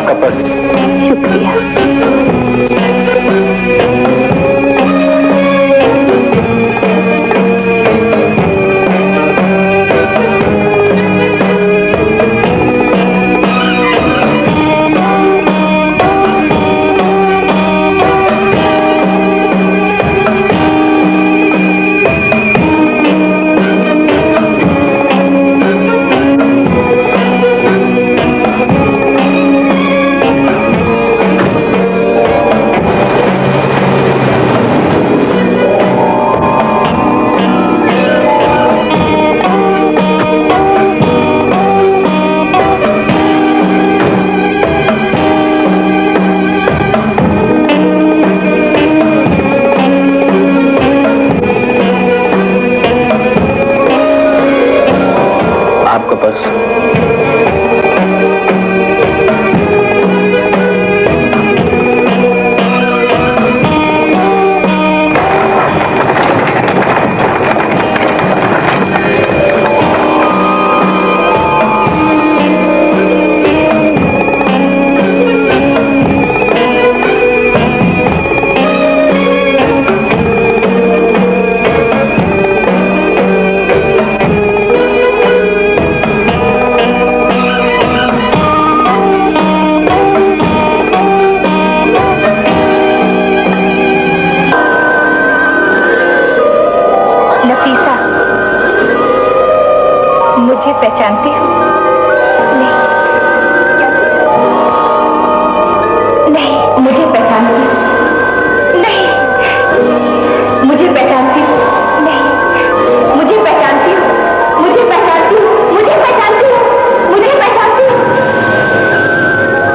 आपका पर्स। शुक्रिया। पहचानती हो? नहीं, मुझे पहचानती हो? नहीं, मुझे पहचानती हो? नहीं, मुझे पहचानती हो? मुझे पहचानती हो? मुझे पहचानती हो? मुझे पहचानती हो?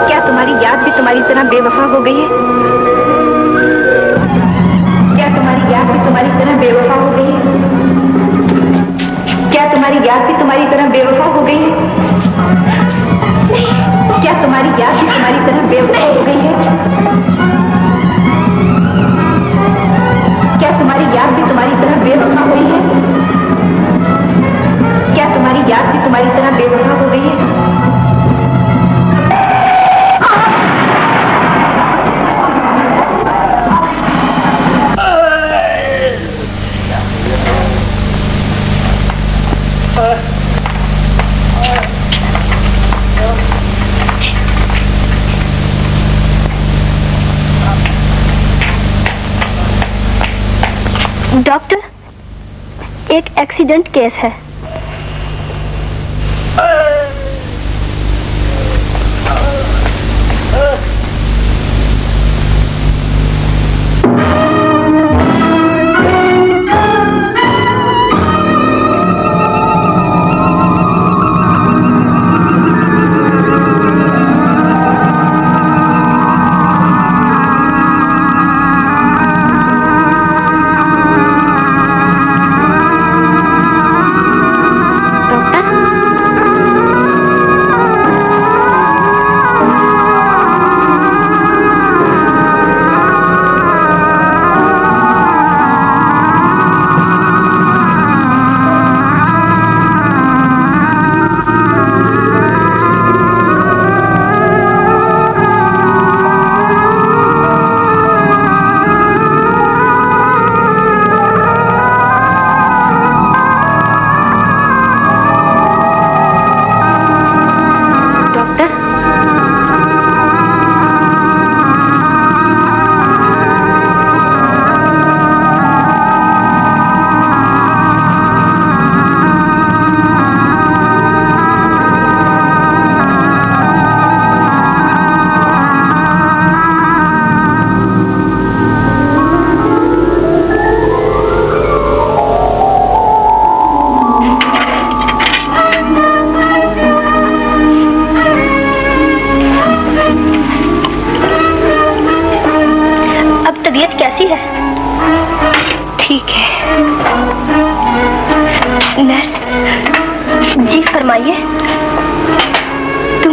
क्या तुम्हारी याद भी तुम्हारी तरह बेवफा हो गई है? क्या तुम्हारी याद भी तुम्हारी तरह बेवफा हो गई है? क्या तुम्हारी याद भी तुम्हारी तरह बेवफा हो गई है? क्या तुम्हारी याद भी तुम्हारी तरह बेवफा हो गई है? क्या तुम्हारी याद भी तुम्हारी तरह बेवफा हुई है? क्या तुम्हारी याद भी तुम्हारी तरह बेवफा हो गई है? डॉक्टर, एक एक्सीडेंट केस है।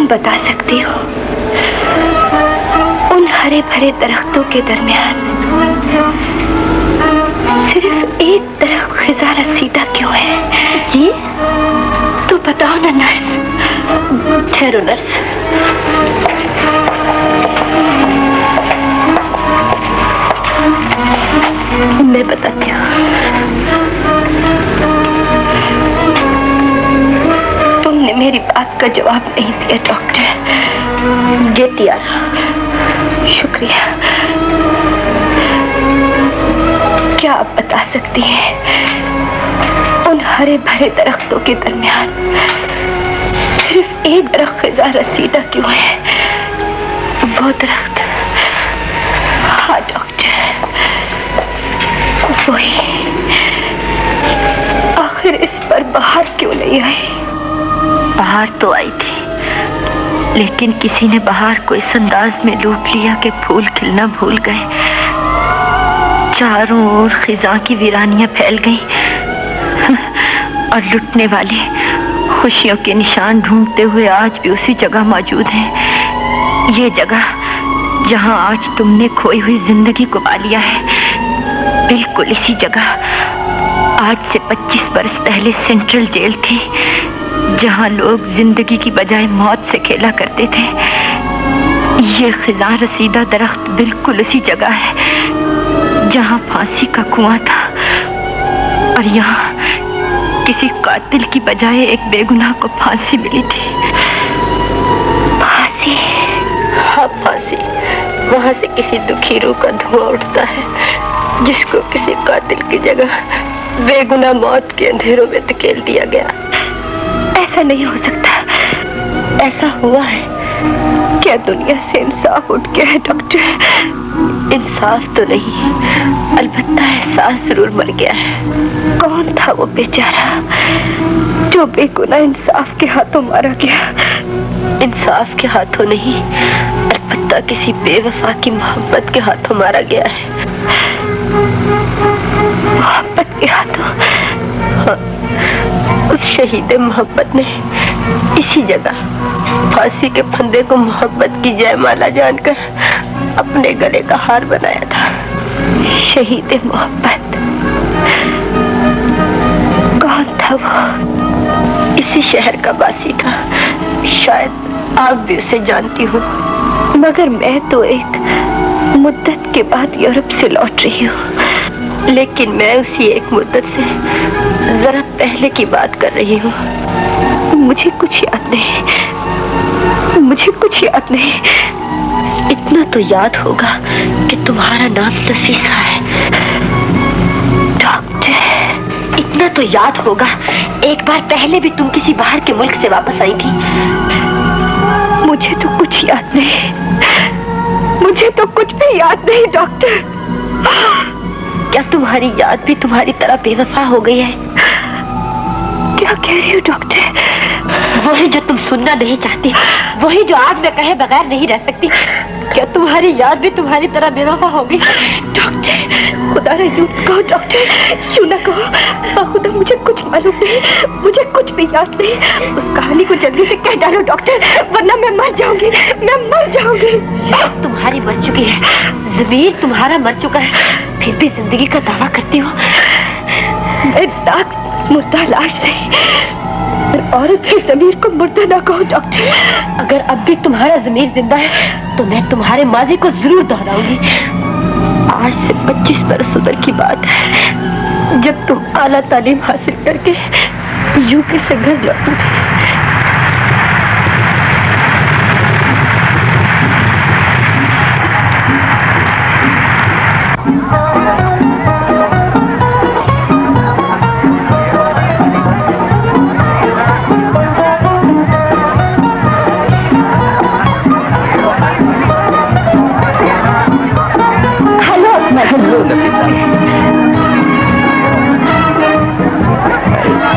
बता सकती हो उन हरे भरे दरख्तों के दरमियान सिर्फ एक तरफ खिजारा सीधा क्यों है? जी तो बताओ ना नर्स। ठहरो नर्स। मैं बताती हूँ। तुमने मेरी बात का जवाब नहीं दिया डॉक्टर। ये दिया, शुक्रिया। क्या आप बता सकती हैं, उन हरे भरे दरख्तों के दरमियान सिर्फ एक दरख्त खिज़ा रसीदा क्यों है? वो दरख्त, हाँ डॉक्टर, वही। आखिर इस पर बहार क्यों नहीं आई? बहार तो आई थी, लेकिन किसी ने बहार को इस अंदाज में लूट लिया कि फूल खिलना भूल गए। चारों ओर खिज़ा की वीरानियां फैल गईं और लुटने वाले खुशियों के निशान ढूंढते हुए आज भी उसी जगह मौजूद हैं। ये जगह जहां आज तुमने खोई हुई जिंदगी को पा लिया है, बिल्कुल इसी जगह आज से 25 बरस पहले सेंट्रल जेल थी, जहां लोग जिंदगी की बजाय मौत से खेला करते थे। ये खिज़ा रसीदा दरख्त बिल्कुल उसी जगह है जहां फांसी का कुआं था, और यहाँ किसी कातिल की बजाय एक बेगुनाह को फांसी मिली थी। फांसी? हाँ, फांसी। वहां से किसी दुखी रूह का धुआं उठता है, जिसको किसी कातिल की जगह बेगुनाह मौत के अंधेरों में धकेल दिया गया। ऐसा नहीं हो सकता। ऐसा हुआ है। क्या दुनिया से इंसाफ उठ गया है डॉक्टर? इंसाफ तो नहीं, अलबत्ता एहसास जरूर मर गया है। कौन था वो बेचारा जो बेगुनाह इंसाफ के हाथों मारा गया? इंसाफ के हाथों नहीं, अलबत्ता किसी बेवफा की मोहब्बत के हाथों मारा गया है। मोहब्बत के हाथों? हाँ, उस शहीद मोहब्बत ने इसी जगह फांसी के फंदे को मोहब्बत की जयमाला जानकर अपने गले का हार बनाया था। शहीद मोहब्बत कौन था वो? इसी शहर का वासी था। शायद आप भी उसे जानती हो, मगर मैं तो एक मुद्दत के बाद यूरोप से लौट रही हूँ। लेकिन मैं उसी एक मुद्दत से जरा पहले की बात कर रही हूँ। मुझे कुछ याद नहीं, मुझे कुछ याद नहीं। इतना तो याद होगा कि तुम्हारा नाम नफीसा है डॉक्टर। इतना तो याद होगा, एक बार पहले भी तुम किसी बाहर के मुल्क से वापस आई थी। मुझे तो कुछ याद नहीं, मुझे तो कुछ भी याद नहीं डॉक्टर। क्या तुम्हारी याद भी तुम्हारी तरह बेवफा हो गई है? क्या कह रही हो डॉक्टर? वही जो तुम सुनना नहीं चाहती, वही जो आग में कहे बगैर नहीं रह सकती। क्या तुम्हारी याद भी तुम्हारी तरह बेवफा हो गई? डॉक्टर, खुदा ने यूं कहो डॉक्टर, यूं ना कहो। खुदा, मुझे कुछ मालूम नहीं, मुझे कुछ भी याद नहीं। उस कहानी को जल्दी से कह डालो डॉक्टर, वरना मैं मर जाऊंगी, मैं मर जाऊंगी। याद तुम्हारी मर चुकी है, ज़मीर तुम्हारा मर चुका है, फिर भी जिंदगी का दावा करती हो। मुर्दा लाश नहीं, औरत के ज़मीर को मुर्दा ना कहो डॉक्टर। अगर अब भी तुम्हारा ज़मीर जिंदा है तो मैं तुम्हारे माजी को जरूर दोहराऊंगी। आज से 25 बरस उम्र की बात है, जब तुम आला तालीम हासिल करके यूके से घर लौटी थी।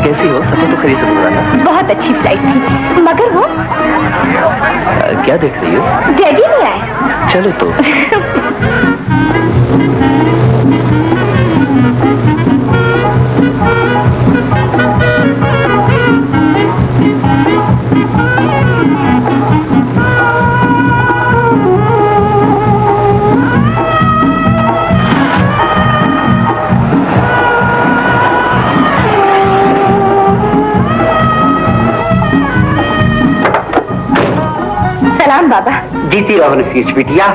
कैसी हो? सबको तो खरीद सकूंगा ना? बहुत अच्छी फ्लाइट थी, मगर वो क्या देख रही हो? डैडी नहीं आए। चलो तो। सलाम बाबा। जीती रहो नफीस बिटिया,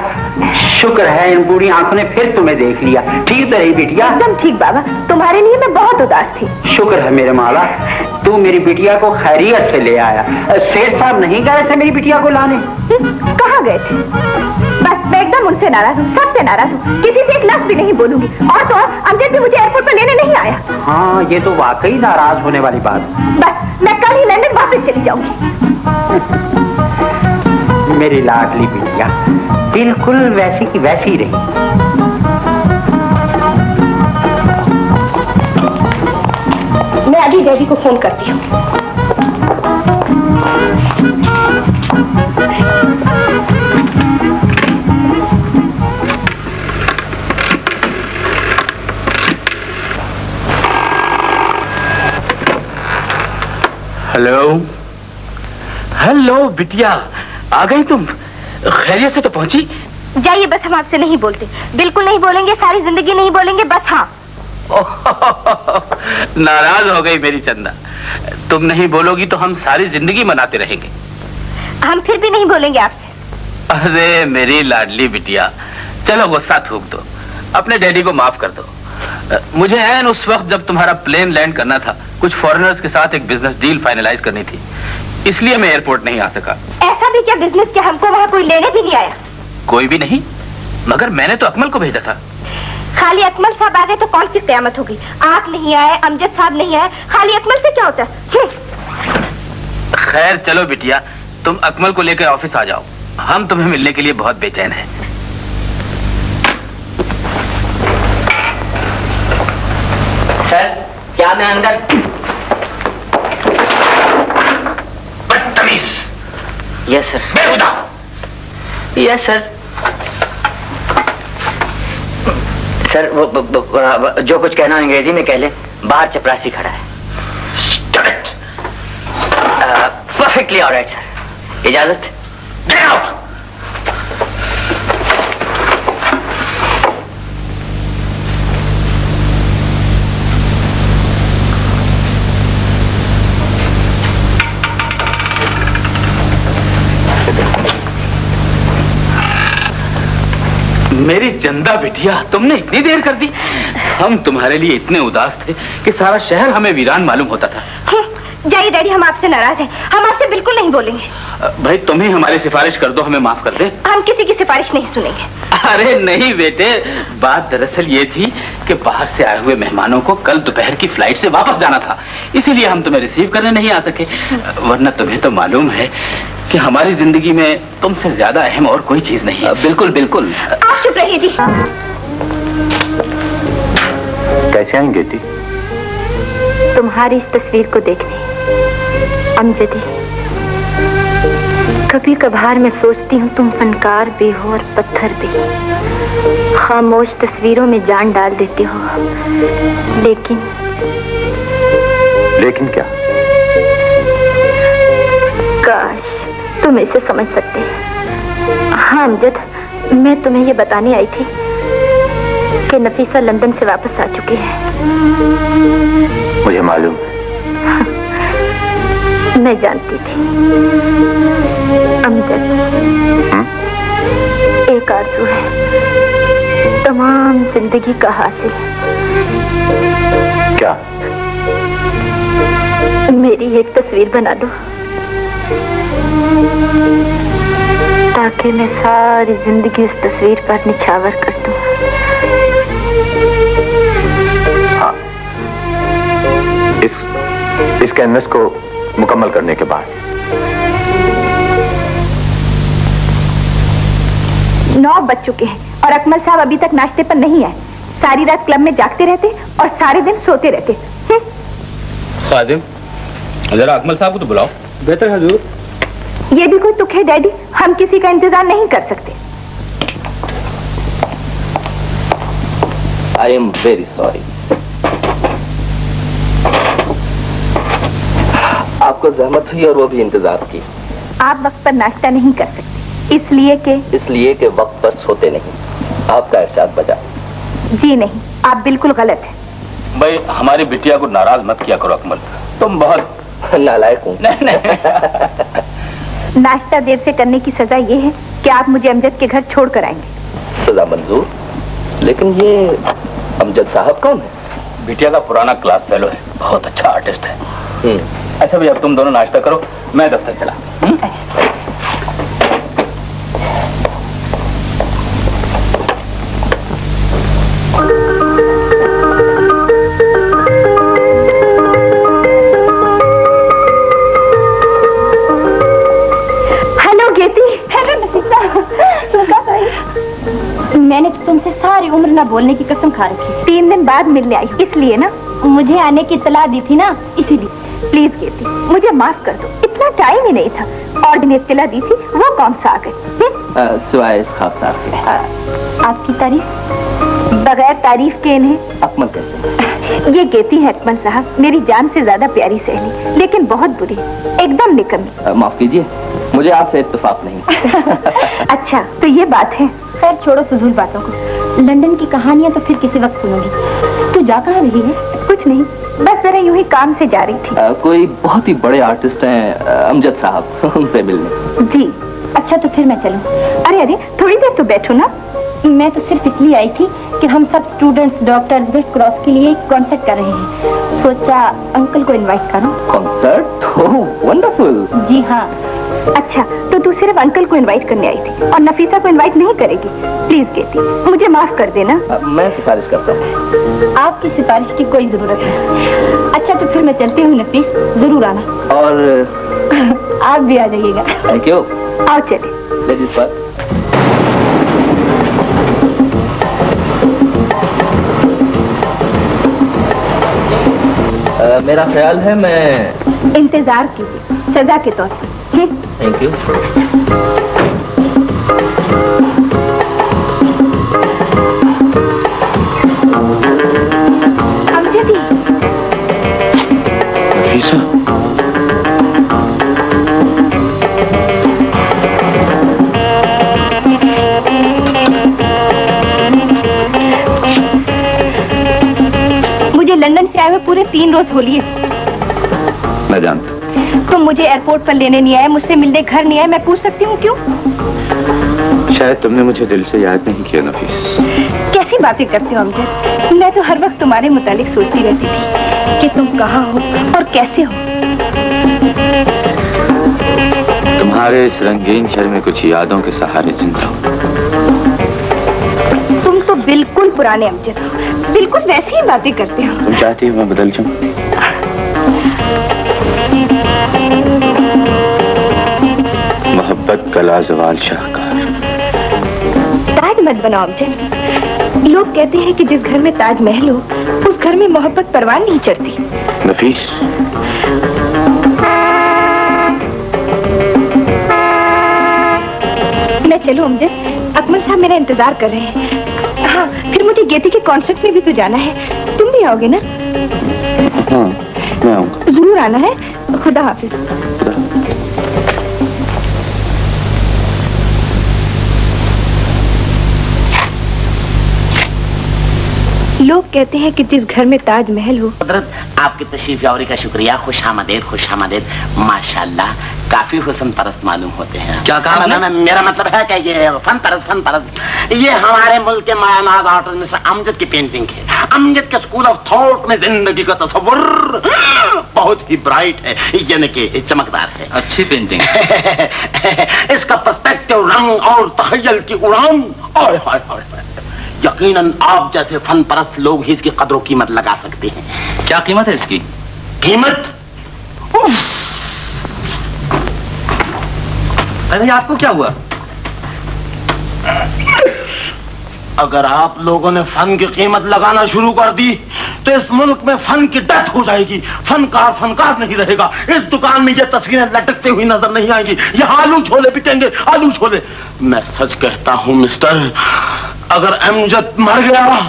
शुक्र है इन बूढ़ी आंखों ने फिर तुम्हें देख लिया। ठीक तो रही बिटिया? एकदम ठीक बाबा, तुम्हारे लिए मैं बहुत उदास थी। शुक्र है मेरे माला, तू मेरी बिटिया को खैरियत से ले आया। सेठ साहब नहीं गए थे मेरी बिटिया को लाने? कहाँ गए थे? बस मैं एकदम उनसे नाराज हूँ, सबसे नाराज हूँ। किसी से एक लफ्ज भी नहीं बोलूंगी। और तो और अमजद भी मुझे एयरपोर्ट पर लेने नहीं आया। हाँ, ये तो वाकई नाराज होने वाली बात। बस मैं कल ही लंदन वापस चली जाऊंगी। मेरी लाडली बिटिया बिल्कुल वैसी की वैसी रही। मैं अभी डैडी को फोन करती हूँ। हेलो हेलो बिटिया, आ गई तुम? खैरियत से तो पहुंची? जाइए, बस हम आपसे नहीं बोलते, बिल्कुल नहीं बोलेंगे, सारी जिंदगी नहीं बोलेंगे, बस हाँ। नाराज हो गई मेरी चंदा। तुम नहीं बोलोगी तो हम सारी जिंदगी मनाते रहेंगे। हम फिर भी नहीं बोलेंगे आपसे। अरे मेरी लाडली बिटिया, चलो गुस्सा थूक दो, अपने डैडी को माफ कर दो। मुझे ऐन उस वक्त जब तुम्हारा प्लेन लैंड करना था, कुछ फॉरेनर्स के साथ एक बिजनेस डील फाइनलाइज करनी थी, इसलिए मैं एयरपोर्ट नहीं आ सका। ऐसा भी क्या बिजनेस कि हमको वहाँ कोई लेने भी नहीं आया? कोई भी नहीं, मगर मैंने तो अकमल को भेजा था। खाली अकमल साहब आ गए तो कौन सी क़यामत होगी? आप नहीं आए, अमजद साहब नहीं आए, खाली अकमल से क्या होता है? खैर चलो बिटिया, तुम अकमल को लेकर ऑफिस आ जाओ, हम तुम्हें मिलने के लिए बहुत बेचैन हैं। सर, क्या मैं अंदर? बदतमीज। Yes sir. बेहुदा। Yes sir. सर वो जो कुछ कहना अंग्रेजी में कह ले, बाहर चपरासी खड़ा है। परफेक्टली ऑलराइट सर, इजाजत। Get out! मेरी चंदा बिटिया, तुमने इतनी देर कर दी। हम तुम्हारे लिए इतने उदास थे कि सारा शहर हमें वीरान मालूम होता था। जाइए डैडी, हम आपसे नाराज हैं, हम आपसे बिल्कुल नहीं बोलेंगे। भाई तुम ही हमारी सिफारिश कर दो, हमें माफ कर दे। हम किसी की सिफारिश नहीं सुनेंगे। अरे नहीं बेटे, बात दरअसल ये थी कि बाहर से आए हुए मेहमानों को कल दोपहर की फ्लाइट से वापस जाना था, इसीलिए हम तुम्हें रिसीव करने नहीं आ सके। वरना तुम्हें तो मालूम है कि हमारी जिंदगी में तुमसे ज्यादा अहम और कोई चीज नहीं है। बिल्कुल बिल्कुल। आप चुप रहिए जी। कैसे आएंगे बेटी? तुम्हारी इस तस्वीर को देखने अमजदी, कभी कभार मैं सोचती हूँ तुम फनकार भी हो और पत्थर भी। खामोश तस्वीरों में जान डाल देते हो, लेकिन क्या? काश तुम इसे समझ सकते। हाँ अमजद, मैं तुम्हें ये बताने आई थी कि नफीसा लंदन से वापस आ चुकी है। मुझे मालूम है। मैं जानती थी अमजद। एक आरज़ू है तमाम जिंदगी का हासिल। क्या? मेरी एक तस्वीर बना दो ताकि मैं सारी जिंदगी उस तस्वीर पर निछावर कर दूं। हाँ, इस कैनवस को मुकम्मल करने के बाद 9 बज चुके हैं और अकमल साहब अभी तक नाश्ते पर नहीं आए। सारी रात क्लब में जागते रहते और सारे दिन सोते रहते। खादिम, जरा अकमल साहब को तो बुलाओ। बेहतर हजूर। ये भी कोई तुक है डैडी, हम किसी का इंतजार नहीं कर सकते। I am very sorry. आपको जहमत हुई और वो भी इंतजार की। आप वक्त पर नाश्ता नहीं कर सकते, इसलिए कि वक्त पर सोते नहीं। आपका इरशाद बजा। जी नहीं, आप बिल्कुल गलत हैं। भाई हमारी बिटिया को नाराज मत किया करो अकमल, तुम बहुत नालायक हूँ। नाश्ता देर से करने की सजा ये है कि आप मुझे अमजद के घर छोड़ कर आएंगे। सजा मंजूर, लेकिन ये अमजद साहब कौन है? बिटिया का पुराना क्लास फेलो है, बहुत अच्छा आर्टिस्ट है। अच्छा भैया, अब तुम दोनों नाश्ता करो, मैं दफ्तर चला। हेलो गेती। हेलो नफीसा। मैंने तो तुमसे सारी उम्र ना बोलने की कसम खा रखी। 3 दिन बाद मिलने आई, इसलिए ना मुझे आने की इत्तला दी थी ना, इसीलिए। प्लीज गेती, मुझे माफ कर दो, इतना टाइम ही नहीं था। और जिन्हें इत्तला दी थी वो कौन सा आ गए? सिवाय इस खास साहब के। आपकी तारीफ बगैर तारीफ के इन्हें अकमल कैसे? ये गेती है अकमल साहब, मेरी जान से ज्यादा प्यारी सहेली, लेकिन बहुत बुरी, एकदम निकम्मी। माफ कीजिए, मुझे आपसे इत्तेफाक नहीं। अच्छा तो ये बात है। खैर छोड़ो फजूल बातों को। लंदन की कहानियां तो फिर किसी वक्त सुनूंगी। तू जा कहाँ रही है? कुछ नहीं, बस जरा यूं ही काम से जा रही थी। कोई बहुत ही बड़े आर्टिस्ट हैं अमजद साहब, उनसे मिलने। जी अच्छा, तो फिर मैं चलूं? अरे अरे थोड़ी देर तो बैठो ना। मैं तो सिर्फ इसलिए आई थी कि हम सब स्टूडेंट्स डॉक्टर्स रेड क्रॉस के लिए एक कॉन्सर्ट कर रहे हैं, सोचा अंकल को इनवाइट करूं। कॉन्सर्ट? ओह वंडरफुल। जी हाँ। अच्छा तो तू सिर्फ अंकल को इनवाइट करने आई थी और नफीसा को इनवाइट नहीं करेगी? प्लीज गेती, मुझे माफ कर देना। मैं सिफारिश करता हूँ। आपकी सिफारिश की कोई जरूरत नहीं। अच्छा तो फिर मैं चलती हूँ नफीस, जरूर आना। और आप भी आ जाइएगा। Thank you. आओ चले। लेडीज पर मेरा ख्याल है मैं इंतजार कीजिए, सजा के तौर पर। Thank you. मुझे लंदन से आए हुए पूरे 3 रोज हो लिए। मैं जानता। तुम मुझे एयरपोर्ट पर लेने नहीं आए, मुझसे मिलने घर नहीं आए, मैं पूछ सकती हूँ क्यों? शायद तुमने मुझे दिल से याद नहीं किया नफीस। कैसी बातें करते हो अमजद? मैं तो हर वक्त तुम्हारे मुतालिक सोचती रहती थी कि तुम कहाँ हो और कैसे हो। तुम्हारे इस रंगीन शहर में कुछ यादों के सहारे जिंदा हूँ। तुम तो बिल्कुल पुराने अमजद हो, बिल्कुल वैसी ही बातें करते हो। तुम चाहती हो मैं बदल जाऊं? मोहब्बत का लाजवाल शाहकार। ताज मत बनाओ अमजद। लोग कहते हैं कि जिस घर में ताजमहल हो उस घर में मोहब्बत परवान नहीं चढ़ती। नफीस, मैं चलूं अमजद? अकमल साहब मेरा इंतजार कर रहे हैं। हाँ फिर मुझे गेती के कॉन्सर्ट में भी तो जाना है, तुम भी आओगे ना? हाँ मैं आऊंगा। जरूर आना है। खुदा हाफिज। लोग कहते हैं कि जिस घर में ताजमहल हो। हजरत आपकी तशरीफ यावरी का शुक्रिया। खुश आमदेद, खुश आमदेद। माशाल्लाह काफी हुस्न परस्त मालूम होते हैं। क्या कहा आपने? मेरा मतलब है कि ये फन परस्त ये हमारे मुल्क के मायनाज आर्टिस्ट में से अमजद की पेंटिंग है। अमजद के स्कूल ऑफ थॉट में जिंदगी का तस्वुर बहुत ही ब्राइट है, यानी कि चमकदार है। अच्छी पेंटिंग। इसका पर्सपेक्टिव, रंग और तहय्युल की उड़ान, ओए होए होए, यकीनन आप जैसे फन परस्त लोग ही इसकी कदर कीमत लगा सकते हैं। क्या कीमत है इसकी? कीमत? अरे भाई आपको क्या हुआ? अगर आप लोगों ने फन की कीमत लगाना शुरू कर दी तो इस मुल्क में फन की डेथ हो जाएगी। फनकार नहीं रहेगा। इस दुकान में ये तस्वीरें लटकती हुई नजर नहीं आएंगी। यहाँ आलू छोले बिकेंगे, आलू छोले। मैं सच कहता हूँ मिस्टर, अगर अमजद मर गया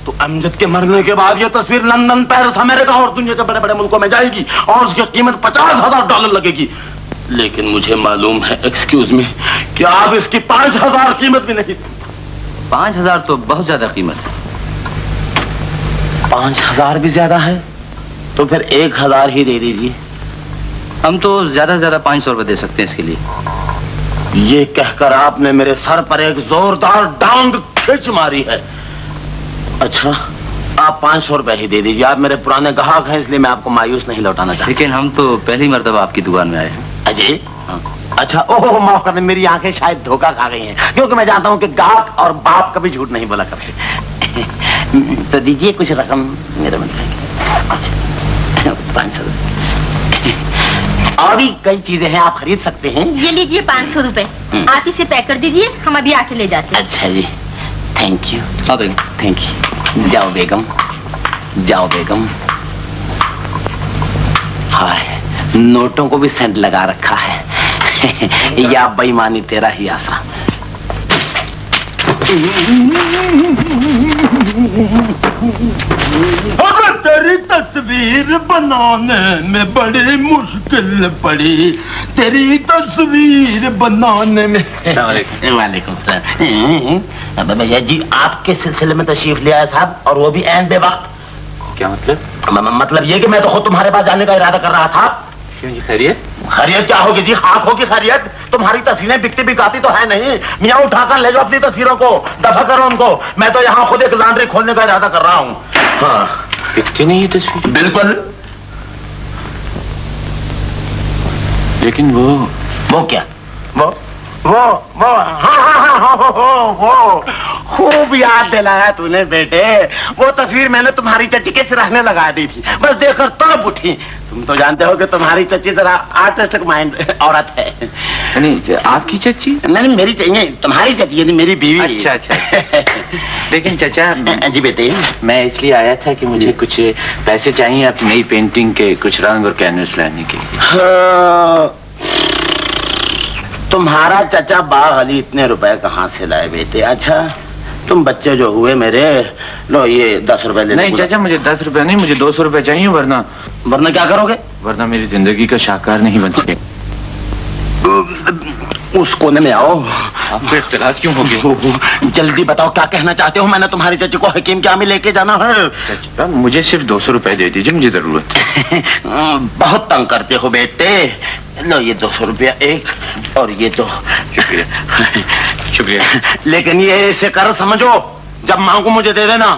तो अमजद के मरने के बाद ये तस्वीर लंदन, पेरिस, अमेरिका और दुनिया के बड़े बड़े मुल्कों में जाएगी और उसकी कीमत $50,000 लगेगी। लेकिन मुझे मालूम है, एक्सक्यूज मी, कि आप इसकी 5,000 कीमत भी नहीं। 5,000 तो बहुत ज्यादा कीमत है। 5,000 भी ज्यादा है तो फिर 1,000 ही दे दीजिए। हम तो ज्यादा से ज्यादा 500 रुपए दे सकते हैं इसके लिए। ये कहकर आपने मेरे सर पर एक जोरदार डांग खिंच मारी है। अच्छा, आप 500 रुपए ही दे दीजिए। आप मेरे पुराने ग्राहक हैं, इसलिए मैं आपको मायूस नहीं लौटाना चाहता। लेकिन हम तो पहली मर्तबा आपकी दुकान में आए हैं। अजय, अच्छा, ओह माफ करना, मेरी आंखें शायद धोखा खा गई हैं, क्योंकि मैं जानता हूँ कि ग्राहक और बाप कभी झूठ नहीं बोला करते। तो दीजिए कुछ रकम, मेरा मतलब 500 रुपए। और भी कई चीजें हैं, आप खरीद सकते हैं। ये लीजिए 500 रुपए, आप इसे पैक कर दीजिए, हम अभी आके ले जाते हैं। अच्छा जी, थैंक यू। हाँ बेगम, थैंक यू। जाओ बेगम, जाओ बेगम। हाय, नोटों को भी सेंट लगा रखा है। या बेईमानी तेरा ही आसरा। अगर तेरी तस्वीर बनाने में बड़ी मुश्किल पड़ी, तेरी तस्वीर बनाने में। वालेकुम सलाम। भैया जी, आपके सिलसिले में तशरीफ ले आया साहब, और वो भी ऐन बेवक्त। क्या मतलब? मतलब ये कि मैं तो खुद तुम्हारे पास जाने का इरादा कर रहा था। क्यों जी, खैरियत? खैरियत क्या होगी जी, खाक होगी खैरियत। तुम्हारी तस्वीरें बिकती बिकाती तो है नहीं। मियाँ उठाकर ले जाओ अपनी तस्वीरों को, दफा करो उनको। मैं तो यहाँ खुद एक लॉन्ड्री खोलने का इरादा कर रहा हूँ। हाँ, बिकती नहीं है तस्वीर? बिल्कुल। लेकिन वो क्या? वो वो खूब याद दिलाया तूने बेटे। वो तस्वीर मैंने तुम्हारी चच्ची के सिरहाने लगा दी थी, बस देखकर तब उठी। तुम तो जानते हो कि तुम्हारी चच्ची जरा आर्टिस्टिक माइंड औरत है। नहीं, आपकी चच्ची? नहीं, मेरी चाहिए, तुम्हारी चच्ची यानी मेरी बीवी। अच्छा। लेकिन चचा जी बेटे, मैं इसलिए आया था कि मुझे कुछ पैसे चाहिए अपनी नई पेंटिंग के, कुछ रंग और कैनवस लाने के। हाँ, तुम्हारा चचा बागली इतने रुपए कहाँ से लाए बेटे? अच्छा, तुम बच्चे जो हुए मेरे, लो ये 10 रुपए ले। नहीं चाचा, मुझे 10 रुपए नहीं, मुझे 200 रुपए चाहिए, वरना क्या करोगे? वरना मेरी जिंदगी का शाहकार नहीं बन सके। उस कोने में आओ। आपको इख्तिलाफ क्यों हो गया? जल्दी बताओ क्या कहना चाहते हो? मैंने तुम्हारी चच्ची को हकीम क्या में लेके जाना है। चाचा, मुझे सिर्फ 200 रुपए दे दीजिए, मुझे जरूरत है। बहुत तंग करते हो बेटे। लो ये 200 रुपया एक, और ये तो। शुक्रिया। लेकिन ये इसे कर समझो, जब मांगू मुझे दे देना,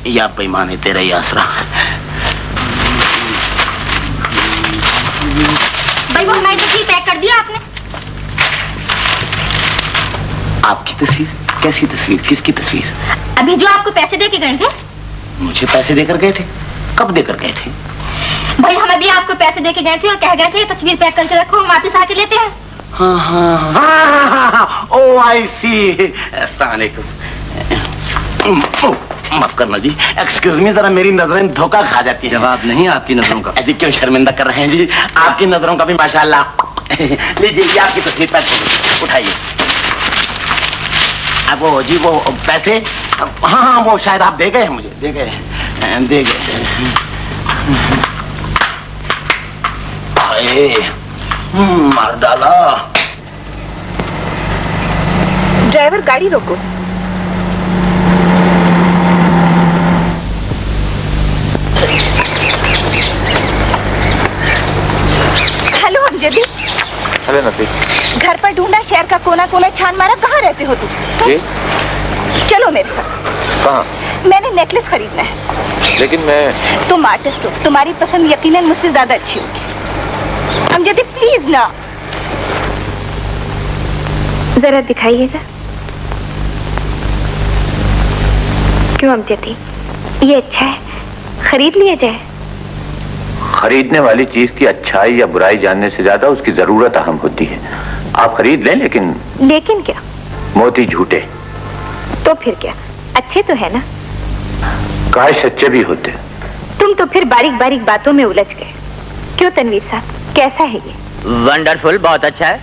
या बेईमानी तेरा ही आसरा। भाई वो हमारी तस्वीर पैक कर दिया आपने? आपकी तस्वीर? कैसी तस्वीर? किसकी तस्वीर? अभी जो आपको पैसे दे के गए थे। मुझे पैसे देकर गए थे? कब देकर गए थे? भाई हम अभी आपको पैसे दे के गए थे और कह गए थे तस्वीर पैक करके रखो, हम वापस आके लेते हैं। हाँ, ओ आई सी। माफ करना जी, एक्सक्यूज मी, जरा मेरी नजरें धोखा खा जाती है। जवाब नहीं आपकी नजरों का। जी क्यों शर्मिंदा कर रहे हैं जी? आपकी नजरों का भी माशाल्लाह। लीजिए, ये आपकी तस्वीर पैक हो, उठाइए। अब वो जी वो पैसे, हाँ, वो शायद आप दे गए हैं मुझे, दे गए। मार डाला। ड्राइवर गाड़ी रोको। हेलो अमजदी। हेलो नफीस। घर पर ढूंढा, शहर का कोना कोना छान मारा, कहाँ रहते हो तुम? जी? चलो मेरे साथ। कहाँ? मैंने नेकलेस खरीदना है। लेकिन मैं। तुम आर्टिस्ट हो, तुम्हारी पसंद यकीनन मुझसे ज्यादा अच्छी होगी। अमजदी प्लीज ना, जरा दिखाइएगा। क्यों अमजदी, ये अच्छा है, खरीद लिया जाए। खरीदने वाली चीज की अच्छाई या बुराई जानने से ज्यादा उसकी जरूरत अहम होती है। आप खरीद लें, लेकिन क्या? मोती झूठे। तो फिर क्या, अच्छे तो है ना? काश सच्चे भी होते। तुम तो फिर बारीक बारीक बातों में उलझ गए। क्यों तनवीर साहब, कैसा है ये? वंडरफुल, बहुत अच्छा है।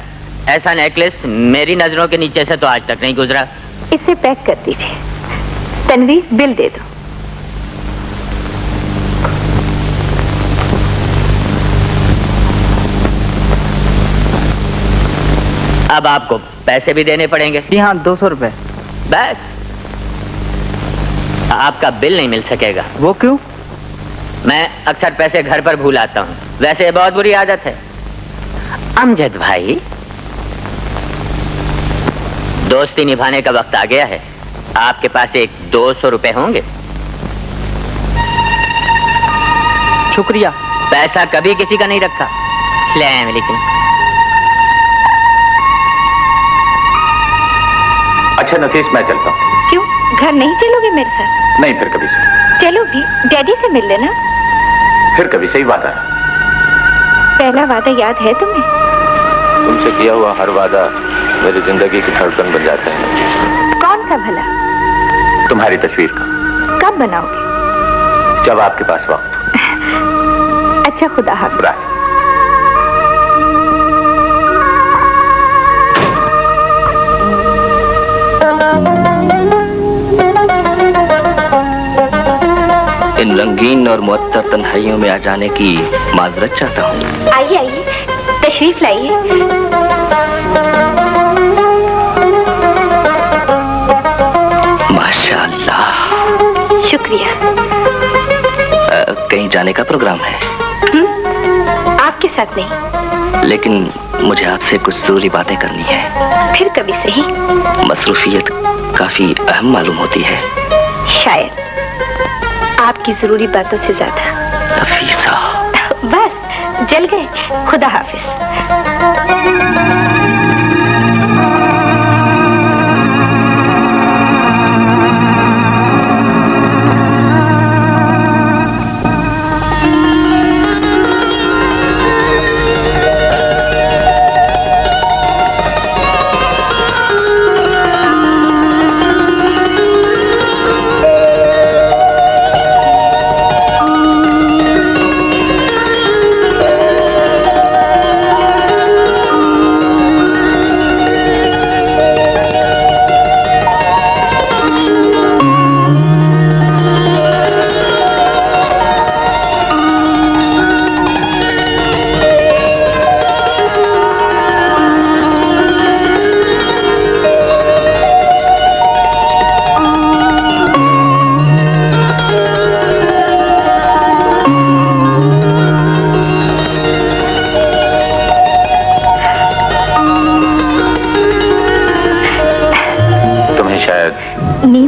ऐसा नेकलेस मेरी नजरों के नीचे से तो आज तक नहीं गुजरा। इसे पैक कर दीजिए। तनवीर, बिल दे दो। अब आपको पैसे भी देने पड़ेंगे। जी हाँ, 200 रुपए। बस, आपका बिल नहीं मिल सकेगा। वो क्यों? मैं अक्सर पैसे घर पर भूल आता हूँ, वैसे बहुत बुरी आदत है। अमजद भाई, दोस्ती निभाने का वक्त आ गया है। आपके पास एक 200 रुपए होंगे? शुक्रिया। पैसा कभी किसी का नहीं रखा। अस्सलाम वालेकुम। अच्छा नफीस, मैं चलता हूँ। क्यों, घर नहीं चलोगे मेरे साथ? नहीं, फिर कभी से। चलो भी, डैडी से मिल लेना। फिर कभी से ही वादा। पहला वादा याद है तुम्हें? तुमसे किया हुआ हर वादा मेरी जिंदगी की धड़कन बन जाता है। कौन सा भला? तुम्हारी तस्वीर का। कब बनाओगे? जब आपके पास वक्त हो। अच्छा, खुदा हाफ़िज़। बाय। इन रंगीन और मुअत्तर तन्हाइयों में आ जाने की माजरत चाहता हूँ। आइए आइए, तशरीफ लाइए। माशाअल्लाह। शुक्रिया। कहीं जाने का प्रोग्राम है? आपके साथ नहीं, लेकिन मुझे आपसे कुछ जरूरी बातें करनी है। फिर कभी सही। मसरूफियत काफी अहम मालूम होती है। शायद आपकी जरूरी बातों से ज्यादा। नफीसा। बस जल गए। खुदा हाफिज।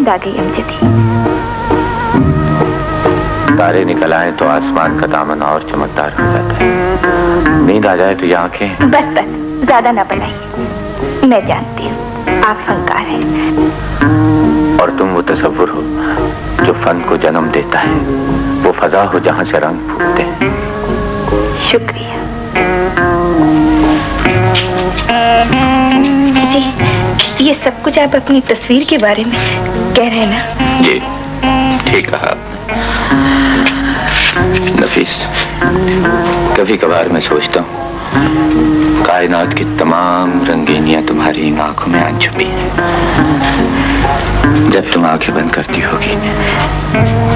आ गई अमजदी। तारे निकल आए तो आसमान का दामन और चमकदार हो जाता है। नींद आ जाए तो ये आंखें। बस बस, ज्यादा ना बनाइए। मैं जानती हूँ आप फनकार हैं। और तुम वो तसव्वुर हो जो फन को जन्म देता है, वो फजा हो जहाँ से रंग फूटते हैं। शुक्रिया जी। ये सब कुछ आप अपनी तस्वीर के बारे में कह रहे हैं ना? जी ठीक कहा आपने। नफीस, कभी कभार मैं सोचता हूँ कायनात की तमाम रंगीनियां तुम्हारी इन आंखों में आन छुपी हैं। जब तुम आंखें बंद करती होगी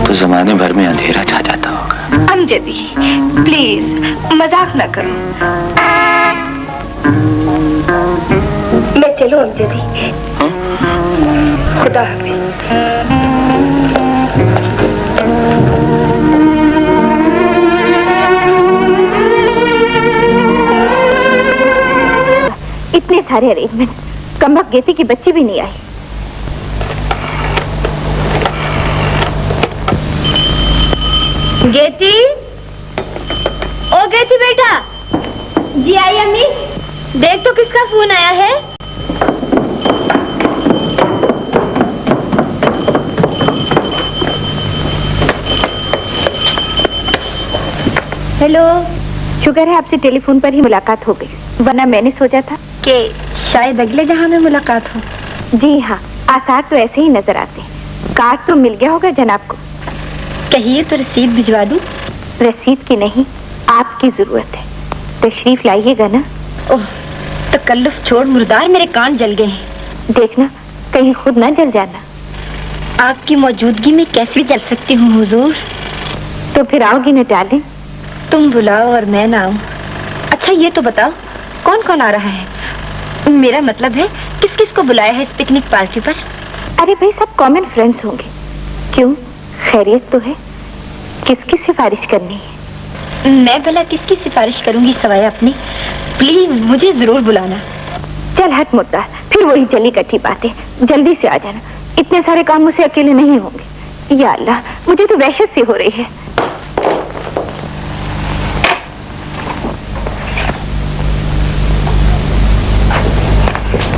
तो जमाने भर में अंधेरा छा जाता होगा। अमजदी प्लीज मजाक ना करो। मैं चलो अमजदी। खुदा हाफिज। इतने सारे अरेंजमेंट, कमबख्त गेती की बच्ची भी नहीं आई। गेती, ओ गेती बेटा। जी आई अम्मी। देख तो किसका फोन आया है। हेलो। शुक्र है आपसे टेलीफोन पर ही मुलाकात हो गई, वरना मैंने सोचा था कि शायद अगले जहां में मुलाकात हो। जी हाँ, आसार तो ऐसे ही नजर आते हैं। कार्ड तो मिल गया होगा जनाब को। कहिए तो रसीद भिजवा दूं। रसीद की नहीं, आपकी जरूरत है। तशरीफ लाइएगा ना? ओह, तकल्लुफ छोड़, मुर्दार मेरे कान जल गए हैं। देखना कहीं खुद ना जल जाना। आपकी मौजूदगी में कैसे जल सकती हूँ हुजूर। तो फिर आओगी न डालें? तुम बुलाओ और मैं ना आऊं। अच्छा ये तो बताओ कौन कौन आ रहा है। मेरा मतलब है किस किस को बुलाया है इस पिकनिक पार्टी पर। अरे भाई, सब कॉमन फ्रेंड्स होंगे। क्यों, खैरियत तो है? किसकी सिफारिश करनी है? मैं भला किसकी सिफारिश करूंगी सवाए अपनी। प्लीज मुझे जरूर बुलाना। चल हट मुर्दा, फिर वही जली कटी बातें। जल्दी से आ जाना, इतने सारे काम मुझसे अकेले नहीं होंगे। या अल्लाह, मुझे तो वहशत सी हो रही है।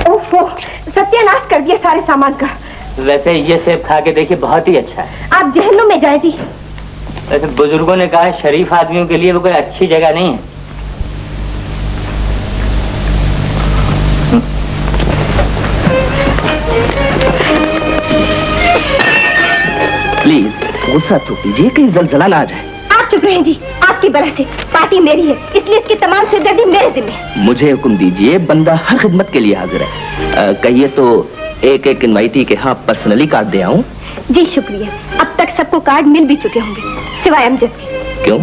ओफो, सत्यानाश कर दिया सारे सामान का। वैसे ये सेब खा के देखिए, बहुत ही अच्छा है। आप जहन्नुम में जाए जी। वैसे बुजुर्गों ने कहा है, शरीफ आदमियों के लिए वो कोई अच्छी जगह नहीं है। प्लीज गुस्सा तो कीजिए, कहीं जलजला ना आ जाए। आप चुप रहें जी, आपकी वजह से पार्टी मेरी है, इसलिए इसकी तमाम सिरदर्दी मेरे जिम्मे। मुझे हुक्म दीजिए, बंदा हर खिदमत के लिए हाजिर है। कहिए तो एक एक इनवाइटी के यहाँ पर्सनली कार्ड दे आऊं? जी शुक्रिया, अब तक सबको कार्ड मिल भी चुके होंगे, सिवाय अमजद के। क्यों,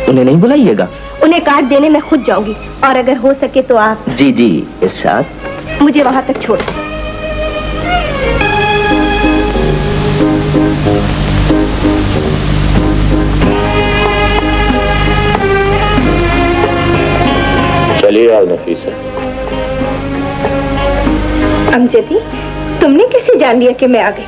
उन्हें नहीं बुलाइएगा? उन्हें कार्ड देने में खुद जाऊंगी, और अगर हो सके तो आप। जी जी, इरशाद। मुझे वहां तक छोड़ दो। चलिए आओ नफीसा। अमजदी, तुमने कैसे जान लिया कि मैं आ गई?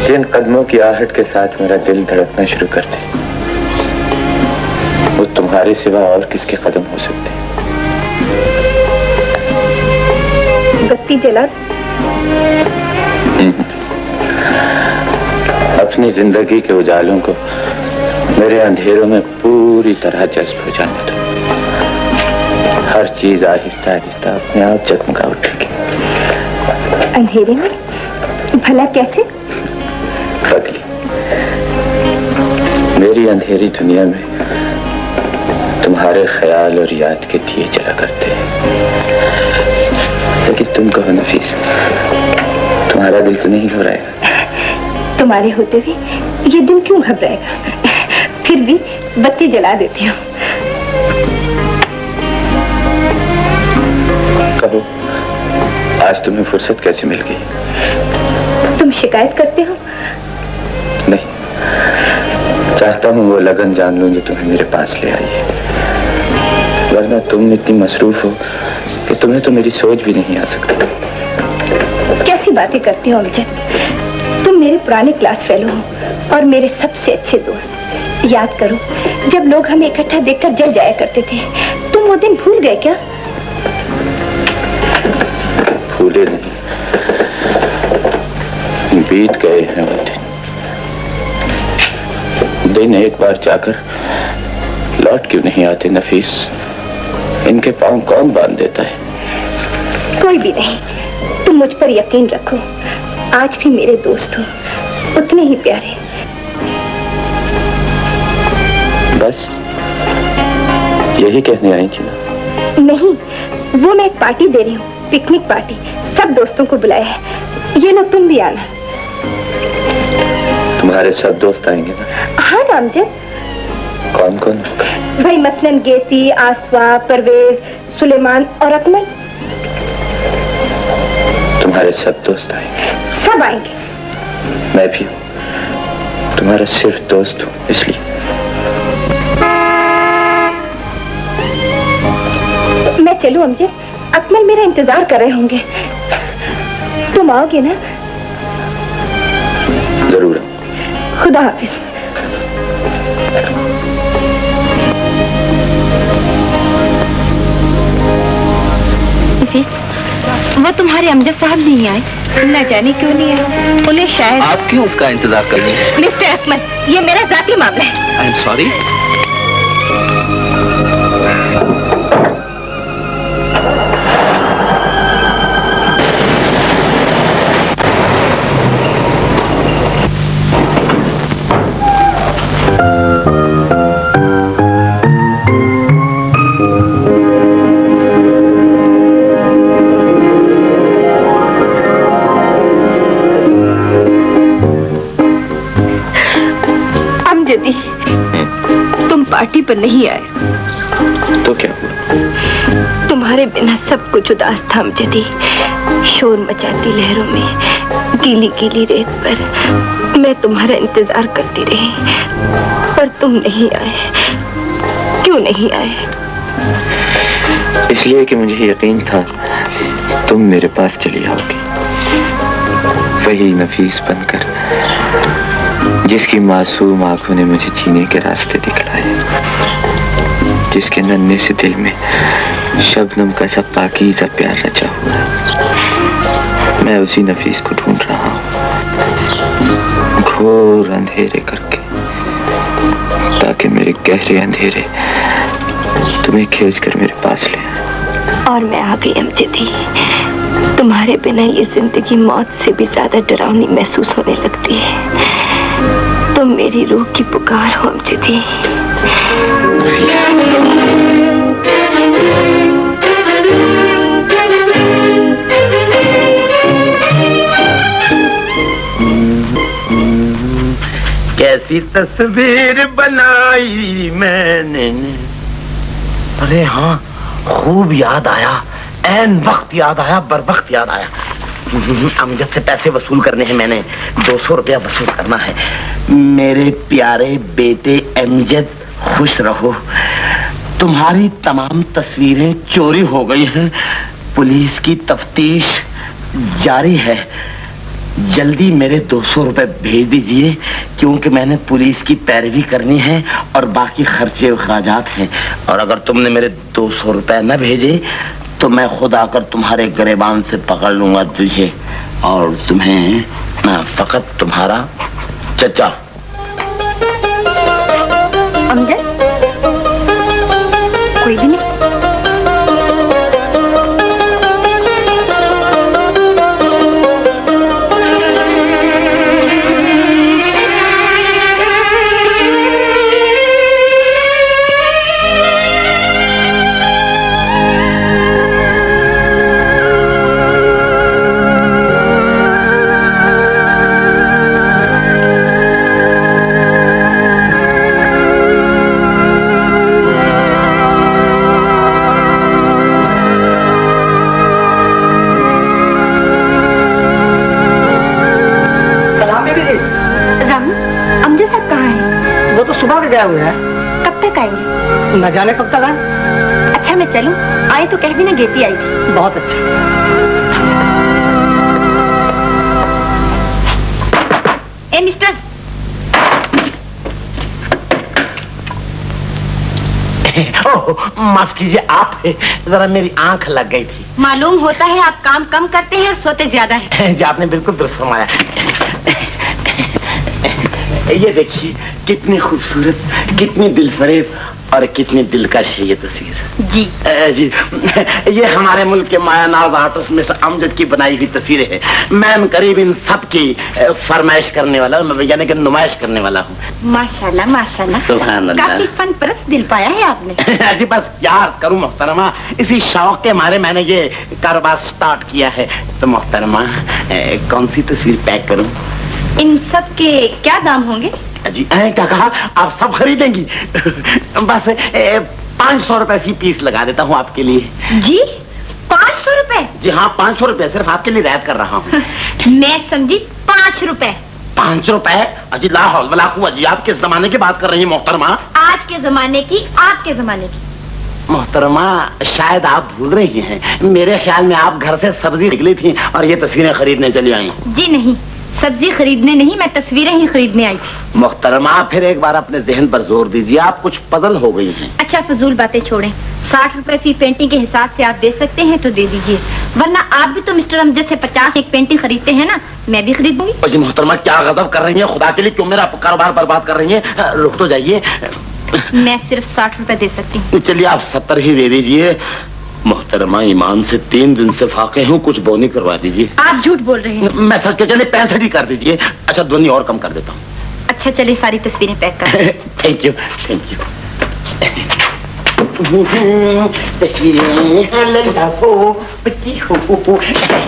जिन कदमों की आहट के साथ मेरा दिल धड़कना शुरू कर दे, वो तुम्हारे सिवा और किसके कदम हो सकते? बत्ती जला। अपनी जिंदगी के उजालों को मेरे अंधेरों में पूरी तरह जज्ब हो जाने दो। हर चीज आहिस्ता आहिस्ता अपने आप जगमगा उठेगी। अंधेरे में? भला कैसे? पगली, मेरी अंधेरी दुनिया में तुम्हारे ख्याल और याद के दिए जला करते हैं, लेकिन तुम कहो नफीस, तुम्हारा दिल तो नहीं घबराएगा? तुम्हारे होते हुए ये दिल क्यों घबराएगा? फिर भी बत्ती जला देती हूँ। कहो, आज तुम्हें फुर्सत कैसे मिल गई? तुम शिकायत करते हो? नहीं, चाहता हूँ वो लगन जान लूं जो तुम्हें मेरे पास ले आई है, वरना तुम इतनी मसरूफ हो कि तुम्हें तो मेरी सोच भी नहीं आ सकती। कैसी बातें करती हो अमजद? तुम मेरे पुराने क्लास फेलो हो और मेरे सबसे अच्छे दोस्त। याद करो, जब लोग हमें इकट्ठा देखकर जल जाया करते थे, तुम वो दिन भूल गए क्या? भूले नहीं, बीत गए हैं वो दिन एक बार जाकर लौट क्यों नहीं आते नफीस? इनके पांव कौन बांध देता है? कोई भी नहीं, तुम मुझ पर यकीन रखो, आज भी मेरे दोस्त हो, उतने ही प्यारे। बस यही कहने आई थी ना? नहीं, वो मैं एक पार्टी दे रही हूँ, पिकनिक पार्टी, सब दोस्तों को बुलाया है। ये लो, तुम भी आना। तुम्हारे सब दोस्त आएंगे ना? हाँ अमजद। कौन कौन? भाई मसलन गेसी, आसवा, परवेज, सुलेमान और अकमल। तुम्हारे सब दोस्त आएंगे? सब आएंगे। मैं भी हूँ, तुम्हारा सिर्फ दोस्त हूँ, इसलिए। मैं चलूं अमजद? अकमल मेरा इंतजार कर रहे होंगे। तुम आओगे ना? जरूर। खुदा हाफिज। वो तुम्हारे अमजद साहब नहीं आए? न जाने क्यों नहीं आए, उन्हें शायद। आप क्यों उसका इंतजार कर रही हैं? मिस्टर अकमल, ये मेरा जाती मामला है। I am sorry. तुम पार्टी पर नहीं आए तो क्या हुआ? तुम्हारे बिना सब कुछ उदास था अमजदी। शोर मचाती लहरों में, गीली गीली रेत पर मैं तुम्हारा इंतजार करती रही, पर तुम नहीं आए। क्यों नहीं आए? इसलिए कि मुझे यकीन था तुम मेरे पास चली आओगी, वही नफीस बनकर जिसकी मासूम आंखों ने मुझे जीने के रास्ते दिखलाए, जिसके नन्हे से दिल में शबनम का सब पाकीज़ा प्यार रचा हुआ है। मैं उसी नफीस को ढूंढ रहा हूँ, घोर अंधेरे करके, ताकि मेरे गहरे अंधेरे तुम्हें खींचकर मेरे पास ले आए। और मैं आ गई अमजदी। तुम्हारे बिना ये जिंदगी मौत से भी ज्यादा डरावनी महसूस होने लगती है। तुम मेरी रूह की पुकार हो अमजदी। कैसी तस्वीर बनाई मैंने। अरे हाँ, खूब याद आया, ऐन वक्त याद आया, बर वक्त याद आया। अमजद से पैसे वसूल करने हैं मैंने, 200 रुपया वसूल करना है। मेरे प्यारे बेटे अमजद, खुश रहो। तुम्हारी तमाम तस्वीरें चोरी हो गई हैं। पुलिस की तफ्तीश जारी है। जल्दी मेरे 200 रुपए भेज दीजिए, क्योंकि मैंने पुलिस की पैरवी करनी है और बाकी खर्चे अखराजात हैं। और अगर तुमने मेरे 200 रुपए न भेजे तो मैं खुद आकर तुम्हारे गिरेबान से पकड़ लूंगा तुझे और तुम्हें फकत तुम्हारा चचा। अमजद, कोई भी नहीं। गया हुआ है। कब तक आएंगे? न जाने कब तक आए। अच्छा मैं चलूं? आए तो कह भी ना गेती आई थी। बहुत अच्छा। ए मिस्टर, माफ कीजिए, आप जरा मेरी आंख लग गई थी। मालूम होता है आप काम कम करते हैं और सोते ज्यादा हैं। जी आपने बिल्कुल दुरुस्त फरमाया। ये देखिए कितनी खूबसूरत, कितनी दिलफरेब और कितनी दिलकश है ये तस्वीर। जी जी ये हमारे मुल्क के मायानाज आर्टिस्ट मिस्टर अमजद की बनाई हुई तस्वीरें हैं। मैं करीब इन सब की फरमाइश करने वाला हूँ, यानी कि नुमाइश करने वाला हूँ। माशाल्लाह माशाल्लाह, सुभान अल्लाह। काफी फन परस्त दिल पाया है आपने। जी बस क्या करूँ मोहतरमा, इसी शौक के मारे मैंने ये कारोबार स्टार्ट किया है। तो मोहतरमा कौन सी तस्वीर पैक करूँ? इन सब के क्या दाम होंगे? जी क्या कहा, आप सब खरीदेंगी? बस 500 रुपए फी पीस लगा देता हूँ आपके लिए। जी 500 रुपए? जी हाँ 500 रुपए सिर्फ आपके लिए रियायत कर रहा हूँ। मैं समझी 5 रुपए। 5 रुपए? अजी ला हौल वला कुव्वत, जी आप किस जमाने की बात कर रही हैं मोहतरमा? आज के जमाने की, आपके जमाने की। मोहतरमा शायद आप भूल रही हैं, मेरे ख्याल में आप घर से सब्जी निकली थी और ये तस्वीरें खरीदने चली आई। जी नहीं, सब्जी खरीदने नहीं, मैं तस्वीरें ही खरीदने आई थी। मोहतरमा फिर एक बार अपने जहन पर जोर दीजिए, आप कुछ पजल हो गई हैं। अच्छा फजूल बातें छोड़ें, 60 रुपए फी पेंटिंग के हिसाब से आप दे सकते हैं तो दे दीजिए, वरना आप भी तो मिस्टर अमजद से 50 एक पेंटिंग खरीदते हैं ना, मैं भी खरीदूंगी। जी मोहतरमा क्या गजब कर रही हैं, खुदा के लिए क्यों मेरा कारोबार बर्बाद कर रही हैं? रुक तो जाइए। मैं सिर्फ 60 रुपए दे सकती हूँ। चलिए आप 70 ही दे दीजिए। मोहतरमा ईमान से 3 दिन से फाके हूँ, कुछ बोनी करवा दीजिए। आप झूठ बोल रहे हैं। मैं सच के चले 65 ही कर दीजिए। अच्छा ध्वनि और कम कर देता हूँ। अच्छा चलिए सारी तस्वीरें पैक कर। Thank you thank you. तस्वीरें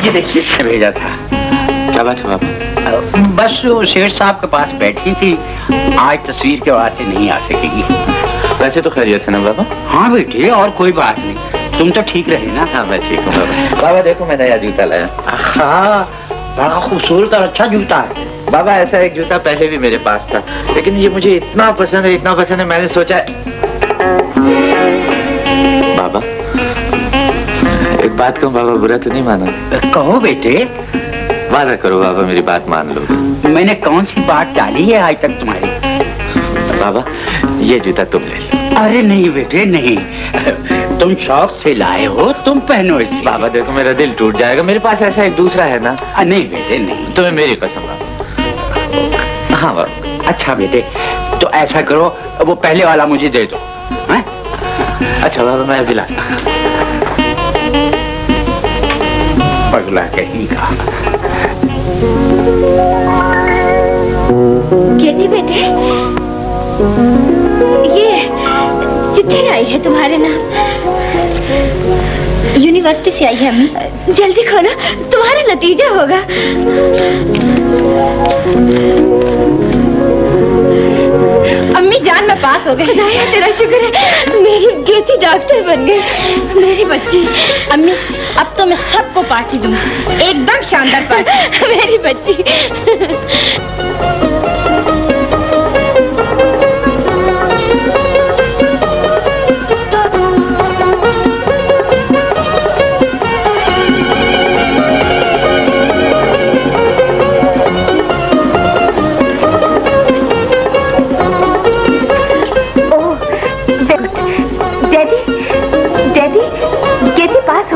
ये देखिए भेजा था। क्या बात है बाबा? बस शेर साहब के पास बैठी थी, आज तस्वीर के वास्ते नहीं आ सकेगी। वैसे तो खैरियत है ना बाबा? हाँ बेटी और कोई बात नहीं, तुम तो ठीक रहे ना? हाँ मैं ठीक हूँ बाबा। बाबा देखो मैं नया जूता लाया। हाँ बड़ा खूबसूरत और अच्छा जूता है। बाबा ऐसा एक जूता पहले भी मेरे पास था, लेकिन ये मुझे इतना पसंद है मैंने सोचा। बाबा एक बात कहूँ बाबा, बुरा तो नहीं मानो? कहो बेटे। वादा करो बाबा, मेरी बात मान लो। मैंने कौन सी बात डाली है आज तक तुम्हारी? बाबा ये जूता तुम ले लो। अरे नहीं बेटे नहीं, तुम शौक से लाए हो, तुम पहनो इसे। बाबा देखो मेरा दिल टूट जाएगा, मेरे पास ऐसा एक दूसरा है ना। नहीं बेटे नहीं। तुम्हें मेरी कसम बाबा। हाँ बाबा। अच्छा बेटे तो ऐसा करो, वो पहले वाला मुझे दे दो। हैं? अच्छा बाबा मैं अभी लाता। पगला कहीं का। केटी बेटे, ये चिट्ठी आई है तुम्हारे नाम। यूनिवर्सिटी से आई है अम्मी। जल्दी खोलो, तुम्हारा नतीजा होगा। अम्मी जान मैं पास हो गई। तेरा शुक्र है, मेरी बेटी डॉक्टर बन गई। मेरी बच्ची। अम्मी अब तो मैं सबको पार्टी दूंगी, एकदम शानदार पार्टी। मेरी बच्ची।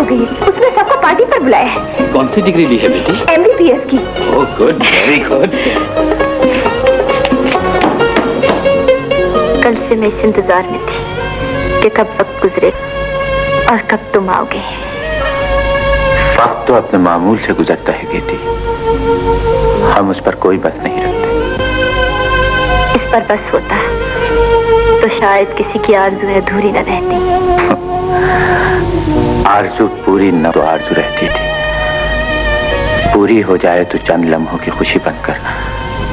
उसने सबको पार्टी पर बुलाया है। कौन सी डिग्री ली है बेटी? MBBS की। Oh good, very good. कल से मैं इस इंतजार में थी कि कब वक्त गुजरे और कब तुम आओगे। वक्त तो अपने मामूल से गुजरता है बेटी, हम उस पर कोई बस नहीं रखते। इस पर बस होता तो शायद किसी की आरज़ू अधूरी न रहती। आरज़ू पूरी न तो आरज़ू रहती थी, पूरी हो जाए तो चंद लम्हों की खुशी बनकर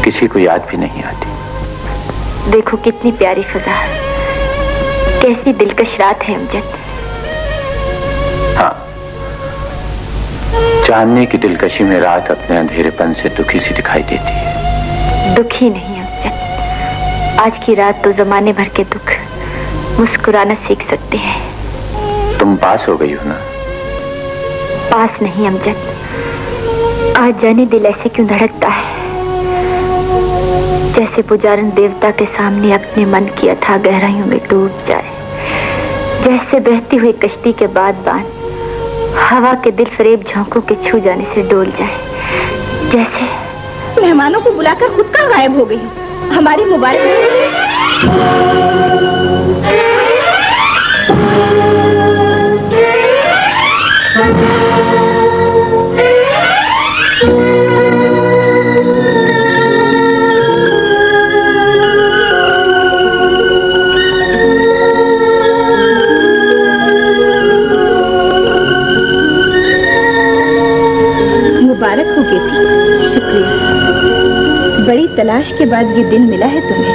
किसी को याद भी नहीं आती। देखो कितनी प्यारी फिजा, कैसी दिलकश रात है अमजद। हाँ, चांदनी की दिलकशी में रात अपने अंधेरेपन से दुखी सी दिखाई देती है। दुखी नहीं अमजद, आज की रात तो जमाने भर के दुख मुस्कुराना सीख सकते हैं। तुम पास हो गई हो ना? पास नहीं अमजद, आज जाने दिल ऐसे क्यों धड़कता है जैसे पुजारन देवता के सामने अपने मन की अथाह गहराइयों में डूब जाए, जैसे बहती हुई कश्ती के बाद बान हवा के दिल फरेब झोंकों के छू जाने से डोल जाए, जैसे मेहमानों को बुलाकर खुद का गायब हो गई। हमारी मुबारक। मुबारक हो गई थी। शुक्रिया, बड़ी तलाश के बाद ये दिन मिला है तुम्हें।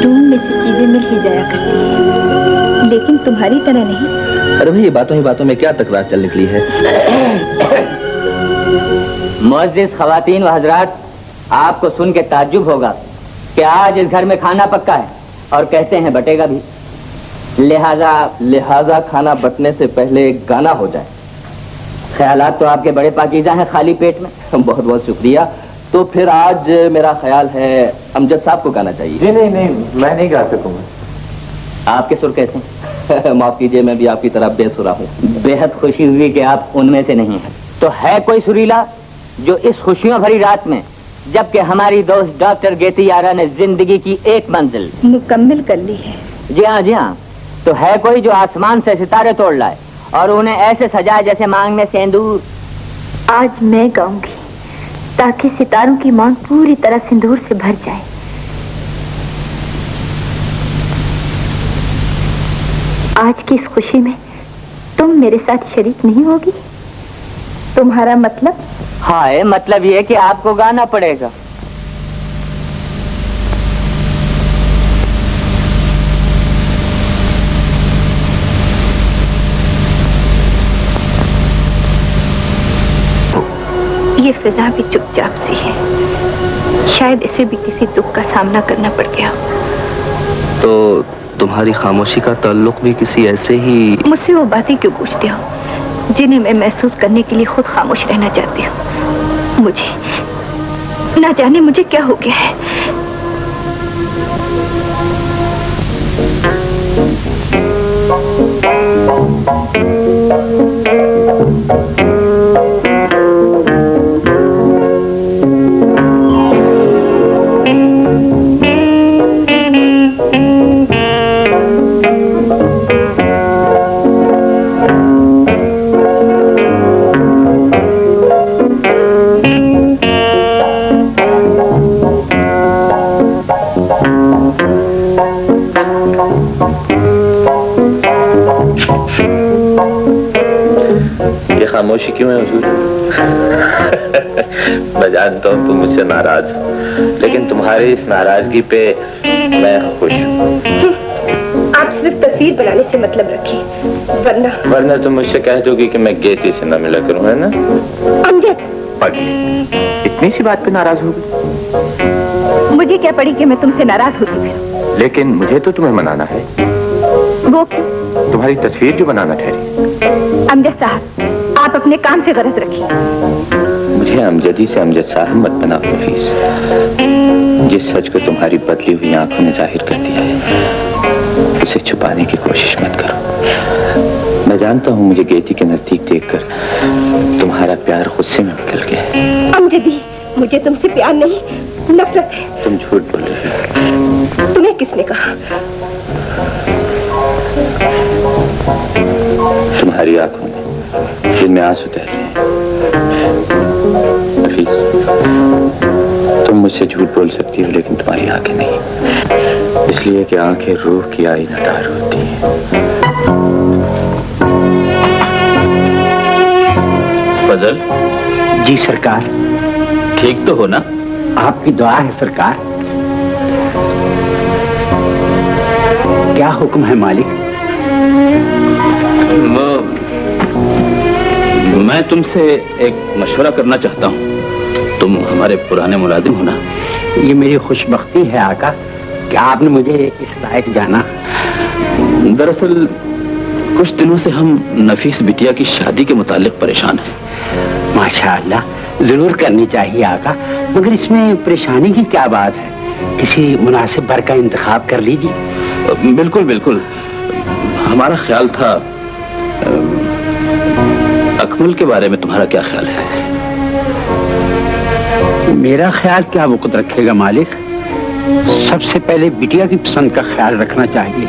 ढूंढने से चीजें मिल ही जाया करती हैं, लेकिन तुम्हारी तरह नहीं। अरे भाई, ये बातों ही बातों में क्या तकरार चल निकली है? मुअज़्ज़िज़ ख़वातीन व हज़रात, आपको सुन के ताज्जुब होगा कि आज इस घर में खाना पक्का है और कहते हैं बटेगा भी। लिहाजा खाना बटने से पहले गाना हो जाए। ख्यालात तो आपके बड़े पाकीज़ा हैं खाली पेट में। बहुत बहुत शुक्रिया। तो फिर आज मेरा ख्याल है अमजद साहब को गाना चाहिए। जी नहीं, मैं नहीं गा सकूंगा। आपके सुर कैसे? माफ कीजिए, मैं भी आपकी तरह बेसुरा हूँ। बेहद खुशी हुई कि आप उनमें से नहीं हैं। तो है कोई सुरीला जो इस खुशियों भरी रात में, जबकि हमारी दोस्त डॉक्टर गेती यारा ने जिंदगी की एक मंजिल मुकम्मल कर ली है। जी हाँ जी हाँ, तो है कोई जो आसमान से सितारे तोड़ लाए और उन्हें ऐसे सजाए जैसे मांग में सिंदूर। आज मैं गाऊंगी ताकि सितारों की मांग पूरी तरह सिंदूर से भर जाए। आज की इस खुशी में तुम मेरे साथ शरीक नहीं होगी? तुम्हारा मतलब? हाँ, मतलब ये कि आपको गाना पड़ेगा। ये फिजा भी चुपचाप सी है, शायद इसे भी किसी दुख का सामना करना पड़ गया। तो तुम्हारी खामोशी का ताल्लुक भी किसी ऐसे ही... मुझसे वो बातें क्यों पूछते हो? जिन्हें मैं महसूस करने के लिए खुद खामोश रहना चाहती हूँ। मुझे ना जाने मुझे क्या हो गया है। खामोशी क्यों है हुजूर? मैं जानता हूँ तुम मुझसे नाराज हो, लेकिन तुम्हारी इस नाराजगी पे मैं खुश हूँ। आप सिर्फ तस्वीर बनाने से मतलब रखिए, वरना तुम मुझसे कह दोगी कि मैं गेती से न मिला करूँ, है ना? अमजद, इतनी सी बात पे नाराज हो गई? मुझे क्या पड़ी कि मैं तुमसे नाराज होती फिर? लेकिन मुझे तो तुम्हें मनाना है। वो क्यों? तुम्हारी तस्वीर जो बनाना ठहरी। अमजद साहब, आप अपने काम से गरज रखिए। मुझे अमजदी से अमजद साहब मत बनाओ नफीस। जिस सच को तुम्हारी बदली हुई आंखों ने जाहिर कर दिया है, उसे छुपाने की कोशिश मत करो। मैं जानता हूँ मुझे गेती के नजदीक देखकर तुम्हारा प्यार गुस्से में बदल गया है। अमजदी, मुझे तुमसे प्यार नहीं, नफरत है। तुम झूठ बोल रहे हो। तुम्हें किसने कहा? तुम्हारी आंखों में जिनमें आंसू तैरते हैं। नफीस, तुम मुझसे झूठ बोल सकती हो, लेकिन तुम्हारी आंखें नहीं, इसलिए कि आंखें रूह की आईनादार होती हैं। फजल जी सरकार। ठीक तो हो ना? आपकी दुआ है सरकार। क्या हुक्म है मालिक? मैं तुमसे एक मशवरा करना चाहता हूँ। तुम हमारे पुराने मुलाजिम हो ना? ये मेरी खुशबख्ती है आका कि आपने मुझे इस लायक जाना। दरअसल कुछ दिनों से हम नफीस बिटिया की शादी के मुतालिक परेशान हैं। माशाअल्लाह, जरूर करनी चाहिए आका, मगर इसमें परेशानी की क्या बात है? किसी मुनासिब बर का इंतखाब कर लीजिए। बिल्कुल बिल्कुल, हमारा ख्याल था। अकमल के बारे में तुम्हारा क्या ख्याल है? मेरा ख्याल क्या वक़्त रखेगा मालिक? सबसे पहले बिटिया की पसंद का ख्याल रखना चाहिए,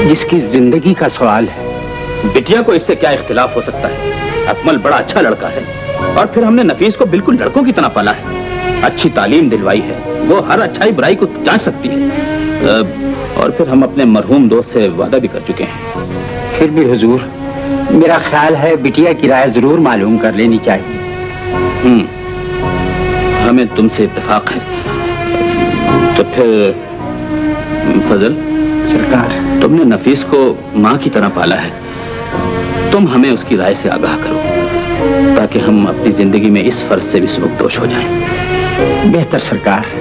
जिसकी जिंदगी का सवाल है। बिटिया को इससे क्या इख्तिलाफ हो सकता है? अकमल बड़ा अच्छा लड़का है, और फिर हमने नफीस को बिल्कुल लड़कों की तरह पाला है। अच्छी तालीम दिलवाई है, वो हर अच्छाई बुराई को जांच सकती है। और फिर हम अपने मरहूम दोस्त से वादा भी कर चुके हैं। फिर भी हुजूर, मेरा ख्याल है बिटिया की राय जरूर मालूम कर लेनी चाहिए। हमें तुमसे इत्तेफाक है। तो फिर फजल सरकार, तुमने नफीस को माँ की तरह पाला है, तुम हमें उसकी राय से आगाह करो, ताकि हम अपनी जिंदगी में इस फर्ज से भी सुबकदोश हो जाएं। बेहतर सरकार।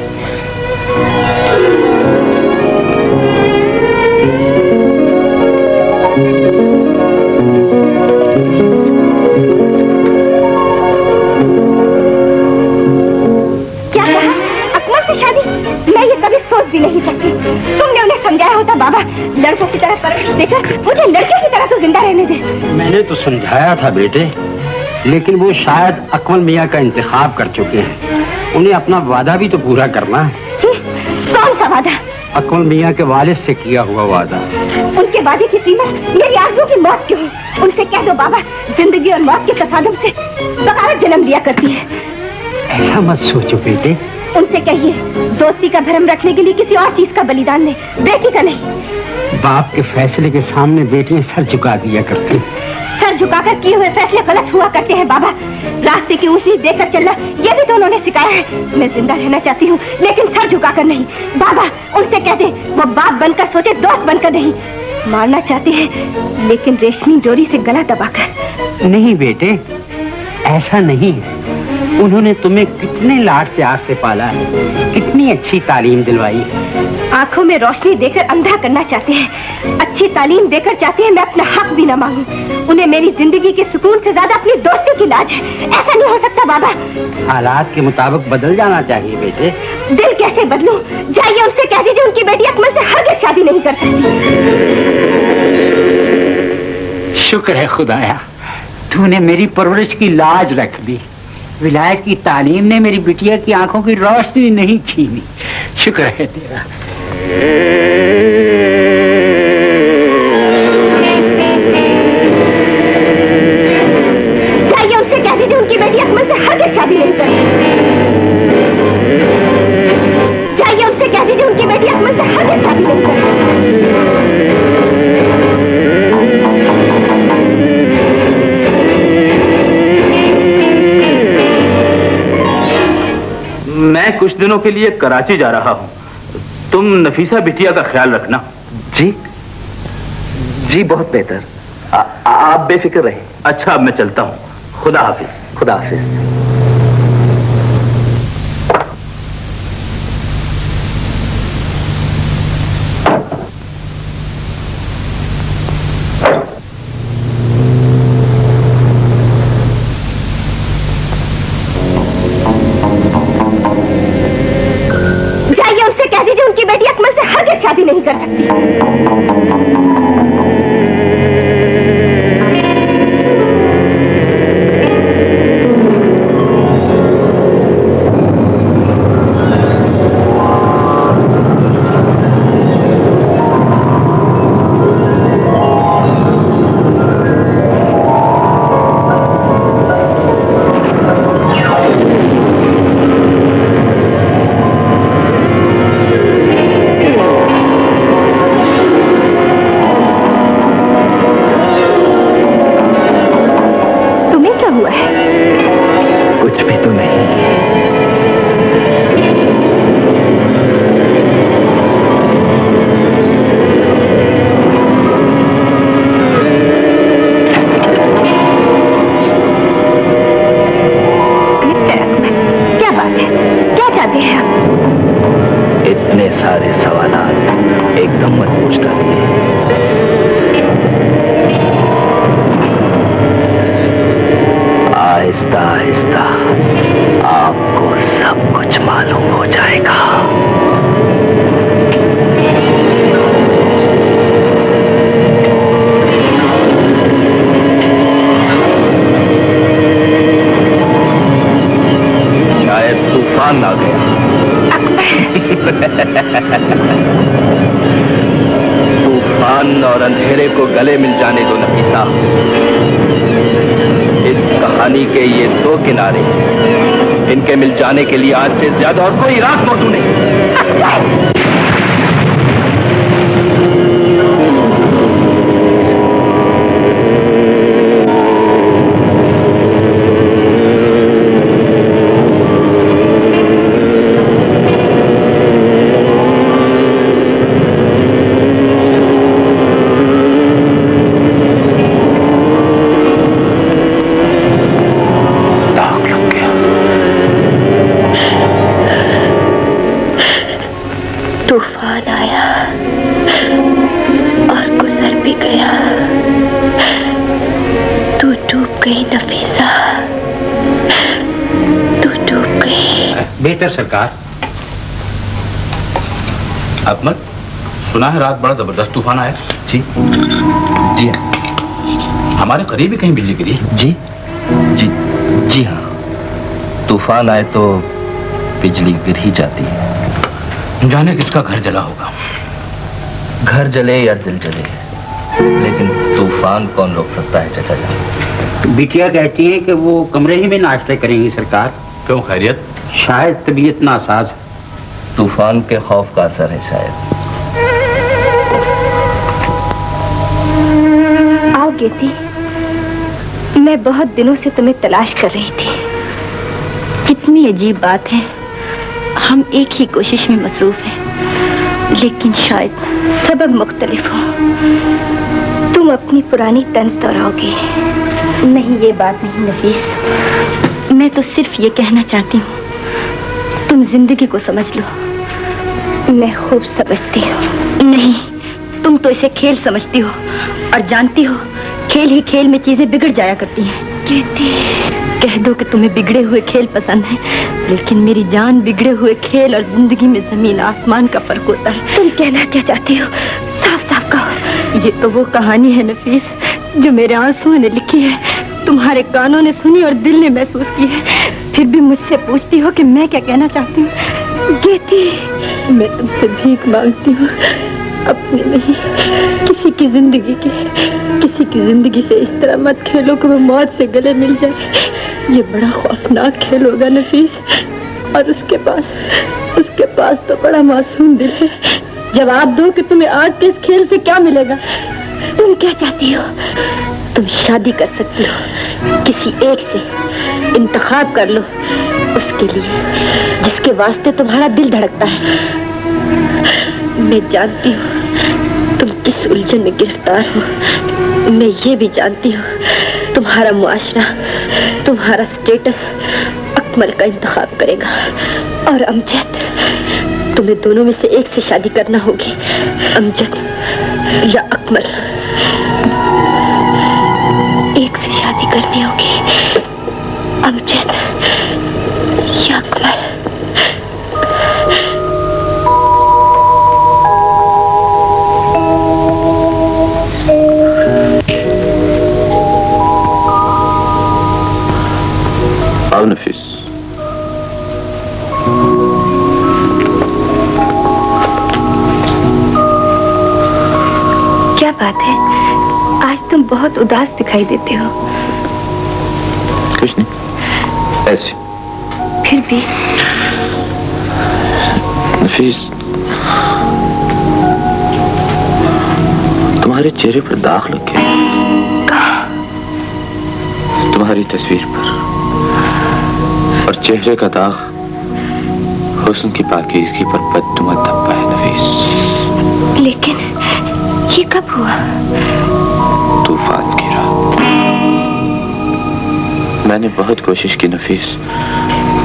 भी नहीं सकती। तुमने उन्हें समझाया होता बाबा, लड़कों की तरह परवरिश देकर मुझे लड़के की तरह तो जिंदा रहने दे। मैंने तो समझाया था बेटे, लेकिन वो शायद अकमल मियाँ का इंतखाब कर चुके हैं। उन्हें अपना वादा भी तो पूरा करना है। कौन सा वादा? अकमल मियाँ के वालिद से किया हुआ वादा। उनके वादे की कीमत मेरी आरज़ू की मौत क्यों है? उनसे कह दो बाबा, जिंदगी और मौत के तसादुम से बगावत जन्म लिया करती है। ऐसा मत सोचो बेटे। उनसे कहिए दोस्ती का भरम रखने के लिए किसी और चीज का बलिदान ले, बेटी का नहीं। बाप के फैसले के सामने बेटियां सर झुका दिया करती। सर झुकाकर किए हुए फैसले गलत हुआ करते हैं बाबा। रास्ते की ऊंची देखकर चलना, ये भी तो उन्होंने सिखाया है। मैं जिंदा रहना चाहती हूँ, लेकिन सर झुकाकर नहीं। बाबा, उनसे कह दे वो बाप बनकर सोचे, दोस्त बनकर नहीं। मारना चाहती है, लेकिन रेशमी डोरी से गला दबाकर। नहीं बेटे, ऐसा नहीं है। उन्होंने तुम्हें कितने लाड प्यार से पाला है, कितनी अच्छी तालीम दिलवाई है। आंखों में रोशनी देकर अंधा करना चाहते हैं। अच्छी तालीम देकर चाहती है मैं अपना हक भी न मांगू। उन्हें मेरी जिंदगी के सुकून से ज्यादा अपनी दोस्ती की लाज है। ऐसा नहीं हो सकता बाबा। हालात के मुताबिक बदल जाना चाहिए बेटे। दिल कैसे बदलूं? जाइए उनसे कह दीजिए उनकी बेटी अकमल से हरगिज़ शादी नहीं कर सकती। शुक्र है खुदाया, तूने मेरी परवरिश की लाज रख दी। विलायत की तालीम ने मेरी बिटिया की आंखों की रोशनी नहीं छीनी। शुक्र है तेरा। जाइए उनसे कह दीजिए उनकी बेटी अकमल से हरगिज़ शादी नहीं कर सकती। जाइए उनसे कह दीजिए उनकी बेटी अकमल से हरगिज़ शादी नहीं कर सकती। मैं कुछ दिनों के लिए कराची जा रहा हूँ। तुम नफीसा बिटिया का ख्याल रखना। जी जी, बहुत बेहतर। आप बेफिक्र रहे। अच्छा, अब मैं चलता हूँ। खुदा हाफिज। खुदा हाफिज। शादी नहीं कर सकती। तूफान और अंधेरे को गले मिल जाने दो नफीसा। इस कहानी के ये दो किनारे, इनके मिल जाने के लिए आज से ज्यादा और कोई रात मौजूद नहीं। तूफान आया और गुजर भी गया। तू डूब गई नफीसा, तू डूब गई। बेहतर सरकार। अकमल, सुना है रात बड़ा जबरदस्त तूफान आया? जी जी हाँ। हमारे करीब ही कहीं बिजली गिरी? जी जी जी हाँ। तूफान आए तो बिजली गिर ही जाती है। जाने किसका घर जला होगा। घर जले या दिल जले, लेकिन तूफान कौन रोक सकता है चाचा जान। बिटिया कहती है कि वो कमरे ही में नाश्ते करेंगी सरकार। क्यों, खैरियत? शायद तबीयत नासाज। तूफान के खौफ का असर है शायद। आओ गेती, मैं बहुत दिनों से तुम्हें तलाश कर रही थी। कितनी अजीब बात है, हम एक ही कोशिश में मसरूफ हैं, लेकिन शायद सबब मुख्तलिफ हो। तुम अपनी पुरानी तंज दोहराओगे। नहीं, ये बात नहीं नफीस, मैं तो सिर्फ ये कहना चाहती हूँ, तुम जिंदगी को समझ लो। मैं खूब समझती हूँ। नहीं, तुम तो इसे खेल समझती हो और जानती हो खेल ही खेल में चीजें बिगड़ जाया करती हैं। कह दो कि तुम्हें बिगड़े हुए खेल पसंद है, लेकिन मेरी जान बिगड़े हुए खेल और जिंदगी में जमीन आसमान का फर्क होता है। तुम कहना क्या चाहती हो? साफ साफ कहो। ये तो वो कहानी है नफीस, जो मेरे आंसुओं ने लिखी है, तुम्हारे कानों ने सुनी और दिल ने महसूस की है। फिर भी मुझसे पूछती हो कि मैं क्या कहना चाहती हूँ। गेती, मैं तुमसे भीख मांगती हूँ, अपनी नहीं, किसी की जिंदगी की। किसी की जिंदगी से इस तरह मत खेलो कि वो मौत से गले मिल जाए। ये बड़ा खौफनाक खेल होगा नफीस, और उसके पास तो बड़ा मासूम दिल है। जवाब दो कि तुम्हें आज के इस खेल से क्या मिलेगा? तुम क्या चाहती हो? तुम शादी कर सकती हो, किसी एक से इंतखाब कर लो, उसके लिए जिसके वास्ते तुम्हारा दिल धड़कता है। मैं जानती हूँ तुम किस उलझन में गिरफ्तार हो। मैं ये भी जानती हूँ तुम्हारा मुआशरा, तुम्हारा स्टेटस अकमल का इंतखाब करेगा, और अमजद, तुम्हें दोनों में से एक से शादी करना होगी, अमजद या अकमल। एक से शादी करनी होगी, अमजद या अकमल। आओ नफीस। क्या बात है, आज तुम बहुत उदास दिखाई देते हो। कुछ नहीं, ऐसे। फिर भी नफीस, तुम्हारे चेहरे पर दाग लग गए। कहाँ? तुम्हारी तस्वीर पर, और चेहरे का दाग हुस्न की पाकीज़गी पर बददुआ धब्बा है नफीस। लेकिन ये कब हुआ? तूफान की रात। मैंने बहुत कोशिश की नफीस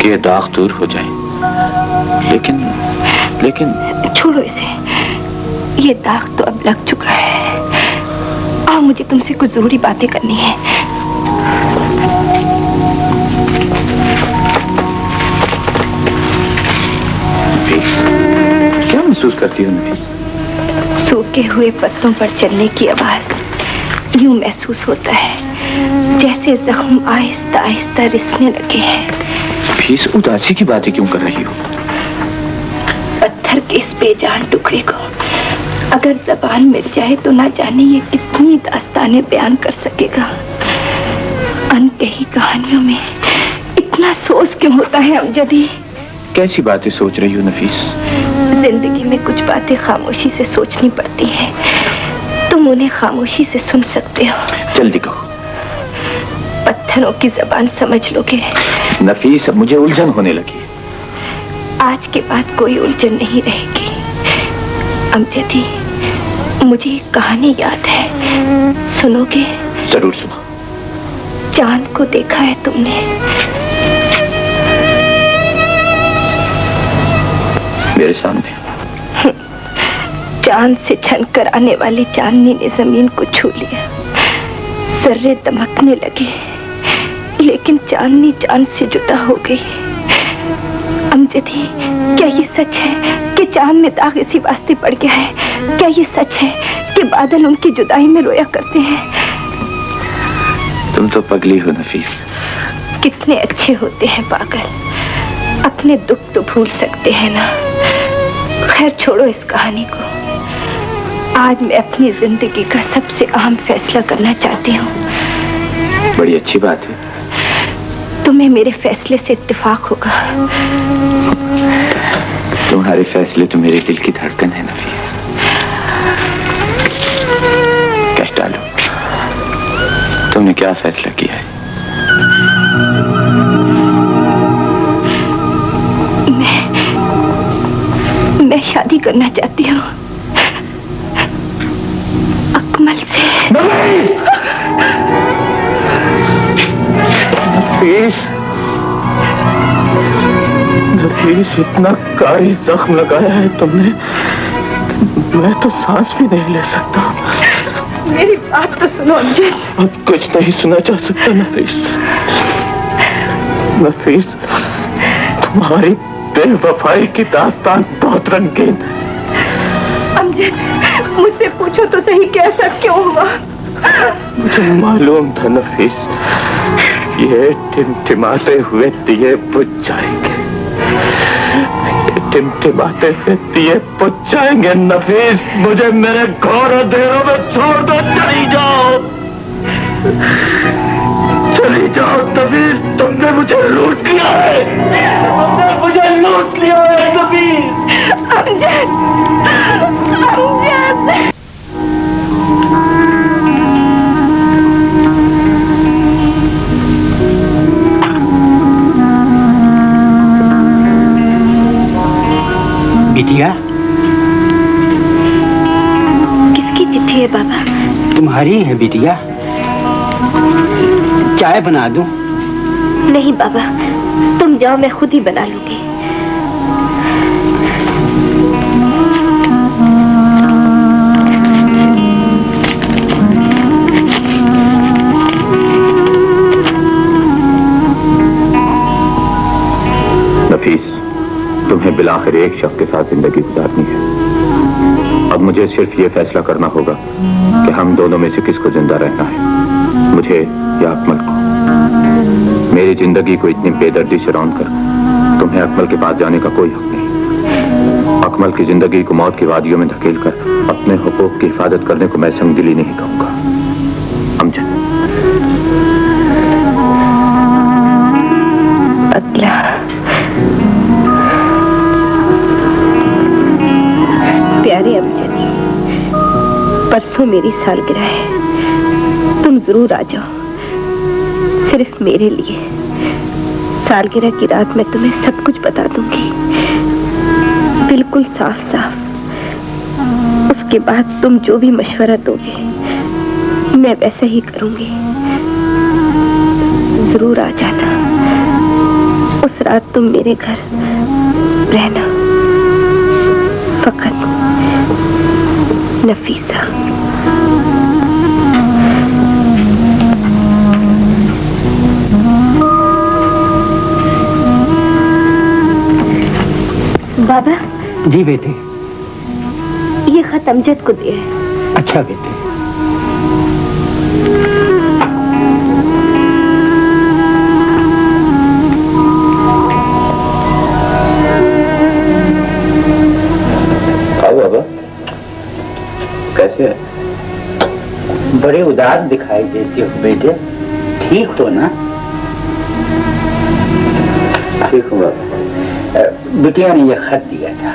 कि ये दाग दूर हो जाए, लेकिन छोड़ो इसे, ये दाग तो अब लग चुका है। और मुझे तुमसे कुछ जरूरी बातें करनी है। क्या महसूस करती हो नफीस? सूखे हुए पत्तों पर चलने की आवाज यूं महसूस होता है जैसे जख्म आहिस्ता आहिस्ता रिसने लगे हैं। फीस, उदासी की बातें क्यों कर रही हो? पत्थर के इस बेजान टुकड़े को अगर जबान मिल जाए तो ना जाने ये कितनी दास्तानें बयान कर सकेगा। अनकही कहानियों में इतना सोच क्यों होता है अमजदी? कैसी बातें सोच रही हो नफीस? जिंदगी में कुछ बातें खामोशी से सोचनी पड़ती हैं, तुम उन्हें खामोशी से सुन सकते हो। जल्दी कहो। पत्थरों की जबान समझ लोगे? नफीस, अब मुझे उलझन होने लगी। आज के बाद कोई उलझन नहीं रहेगी अमजदी। मुझे एक कहानी याद है, सुनोगे? जरूर सुनो। चांद को देखा है तुमने? मेरे सामने चांद से छनकर आने वाली चांदनी ने जमीन को छू लिया। जर्रे दमकने लगे, लेकिन चांदनी चांद से जुदा हो गई। अमजदी, क्या ये सच है कि चांद में दाग इसी वास्ते पड़ गया है? क्या ये सच है कि बादल उनकी जुदाई में रोया करते हैं? तुम तो पगली हो नफीस। कितने अच्छे होते हैं पागल, अपने दुख तो भूल सकते हैं ना। खैर छोड़ो इस कहानी को। आज मैं अपनी जिंदगी का सबसे अहम फैसला करना चाहती हूँ। बड़ी अच्छी बात है। तुम्हें मेरे फैसले से इत्तेफाक होगा। तुम्हारे फैसले तो मेरे दिल की धड़कन है नफीस। कह डालो, तुमने क्या फैसला किया है? मैं शादी करना चाहती हूँ अकमल से। नफीस, इतना कारी जख्म लगाया है तुमने, मैं तो सांस भी नहीं ले सकता। मेरी बात तो सुनो अमजद। अब कुछ नहीं सुना जा सकता नफीस। नफीस, तुम्हारी बेवफाई की दास्तान बहुत रंगीन है। अमजद, मुझसे पूछो तो सही कि ऐसा क्यों हुआ? मुझे मालूम था नफीस, ये टिमटिमाते हुए दिए बुझ जाएंगे। टिमटिमाते हुए दिए बुझ जाएंगे नफीस। मुझे मेरे घोर अंधेरों में छोड़ दो, चली जाओ। चली जाओ नफीस, तुमने मुझे लूट लिया है। तुमने मुझे लूट लिया है नफीस। अमजद, अमजद। बिटिया, किसकी चिट्ठी है बाबा? तुम्हारी है बिटिया। चाय बना दूं? नहीं बाबा, तुम जाओ, मैं खुद ही बना लूंगी। नफीस, तुम्हें बिलाखिर एक शख्स के साथ जिंदगी गुजारनी है। अब मुझे सिर्फ ये फैसला करना होगा कि हम दोनों में से किसको जिंदा रहना है, मुझे या अकमल को। मेरी जिंदगी को इतनी बेदर्दी से रौंद कर तुम्हें अकमल के पास जाने का कोई हक नहीं। अकमल की जिंदगी को मौत की वादियों में धकेल कर अपने हुकूक की हिफाजत करने को मैं संगदिली नहीं कहूंगा। अमजद, अगला प्यारे अमजद, परसों मेरी सालगिरह है। तुम जरूर आ जाओ, सिर्फ मेरे लिए। सालगिरह की रात मैं तुम्हें सब कुछ बता दूंगी, बिल्कुल साफ साफ। उसके बाद तुम जो भी मशवरा दोगे मैं वैसा ही करूंगी। जरूर आ जाना। उस रात तुम मेरे घर रहना। फकत नफीसा। बाबा। जी बेटे। ये खत अमजद को दिया है। अच्छा बेटे। बाबा कैसे है? बड़े उदास दिखाई देते हो बेटे, ठीक हो ना? ठीक हूँ बाबा। बिटिया ने यह खत दिया था।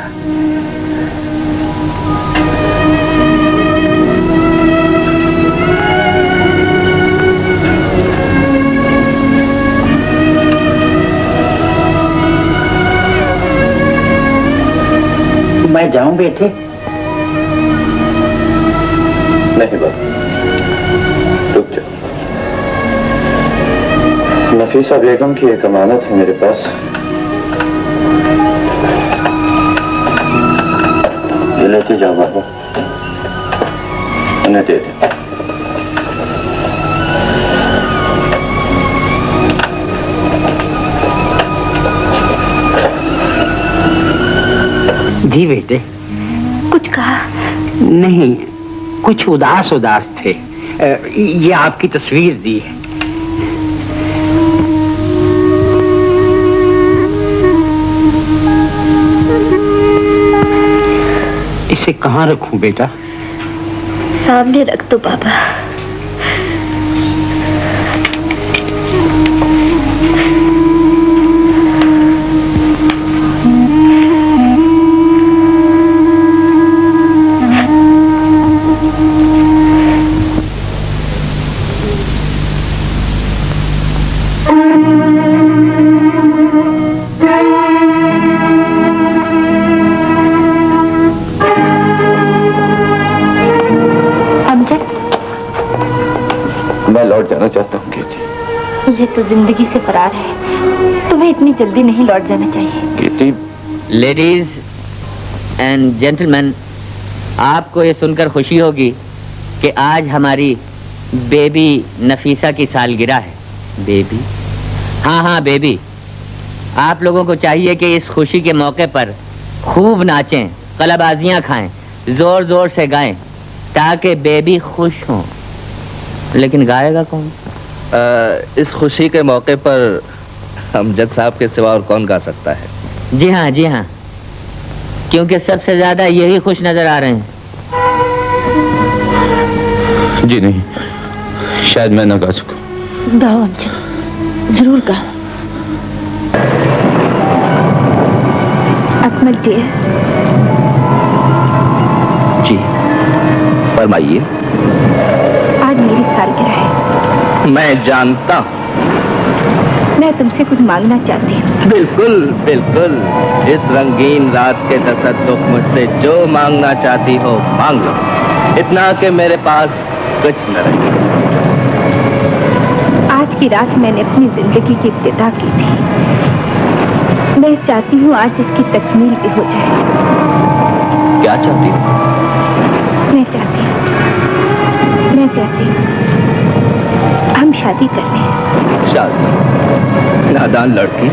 मैं जाऊं बेटे? नहीं बाबा, रुक जाओ। नफीसा बेगम की एक अमानत है मेरे पास, ये लेके जाओ बाबा, उन्हें दे दे। जी बेटे। कुछ कहा? नहीं, कुछ उदास उदास थे। ये आपकी तस्वीर दी है। इसे कहाँ रखूं बेटा? सामने रख दो बाबा। लौट जाना चाहता हूँ कीर्ति। ये तो जिंदगी से फरार है, तुम्हें इतनी जल्दी नहीं लौट जाना चाहिए। कीर्ति। लेडीज एंड जेंटलमैन, आपको ये सुनकर खुशी होगी कि आज हमारी बेबी नफीसा की सालगिरह है। बेबी? हाँ हाँ बेबी। आप लोगों को चाहिए कि इस खुशी के मौके पर खूब नाचें, कलाबाजियां खाएं, जोर जोर से गाएं, ताकि बेबी खुश हो। लेकिन गाएगा कौन? इस खुशी के मौके पर हम जज साहब के सिवा और कौन गा सकता है? जी हाँ जी हाँ, क्योंकि सबसे ज्यादा यही खुश नजर आ रहे हैं। जी नहीं, शायद मैं ना गा सकूं। गाओ अमजद, जरूर गाओ। अकमल डियर। जी फरमाइए। आज मेरी सालगिरह है। मैं जानता हूँ। मैं तुमसे कुछ मांगना चाहती हूँ। बिल्कुल बिल्कुल, इस रंगीन रात के तसद्दुक मुझसे जो मांगना चाहती हो मांग लो, इतना कि मेरे पास कुछ न रहे। आज की रात मैंने अपनी जिंदगी की इब्तिदा की थी। मैं चाहती हूँ आज इसकी तकमील भी हो जाए। क्या चाहती हो? मैं चाहती हूँ हम शादी कर लें। शादी? नादान लड़की,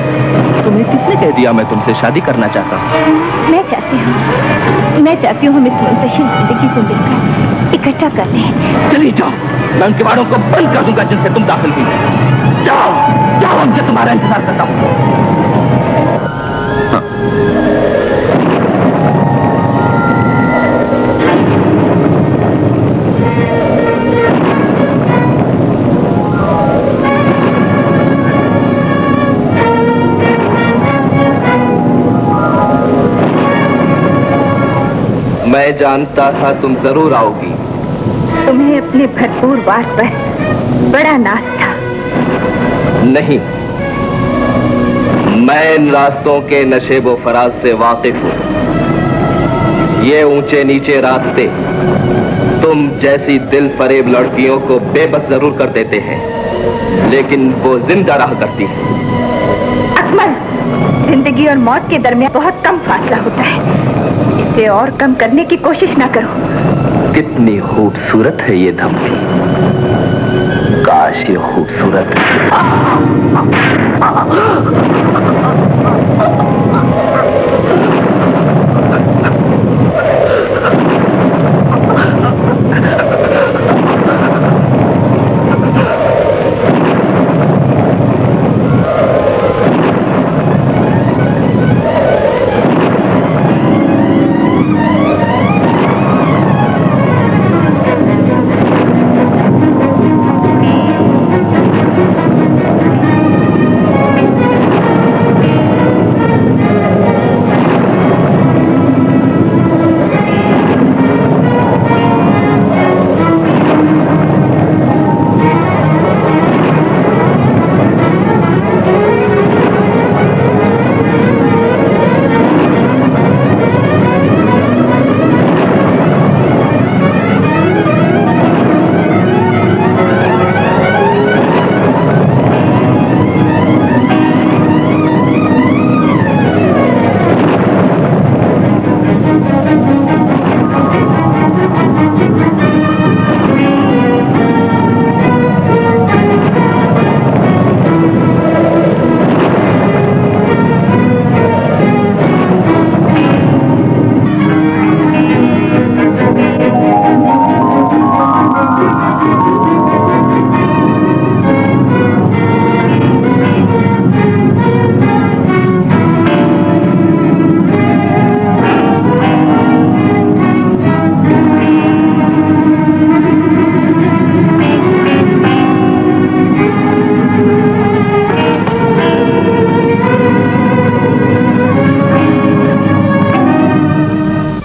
तुम्हें किसने कह दिया मैं तुमसे शादी करना चाहता हूँ? मैं चाहती हूँ हम इस मुंतशिर जिंदगी को मिलकर इकट्ठा कर लें। चली जाओ, मैं उन किवाड़ों को बंद कर दूंगा जिनसे तुम दाखिल हुई। जाओ जाओ, हमसे तुम्हारा इंतजार करता हूँ। मैं जानता था तुम जरूर आओगी। तुम्हें अपने भरपूर वार पर बड़ा नाज था। नहीं, मैं इन रास्तों के नशेबो फराज से वाकिफ हूं। ये ऊंचे नीचे रास्ते तुम जैसी दिल फरेब लड़कियों को बेबस जरूर कर देते हैं, लेकिन वो जिंदा रहा करती है। अकमल, जिंदगी और मौत के दरमियान बहुत कम फासला होता है, इसे और कम करने की कोशिश ना करो। कितनी खूबसूरत है ये धमकी। काश ये खूबसूरत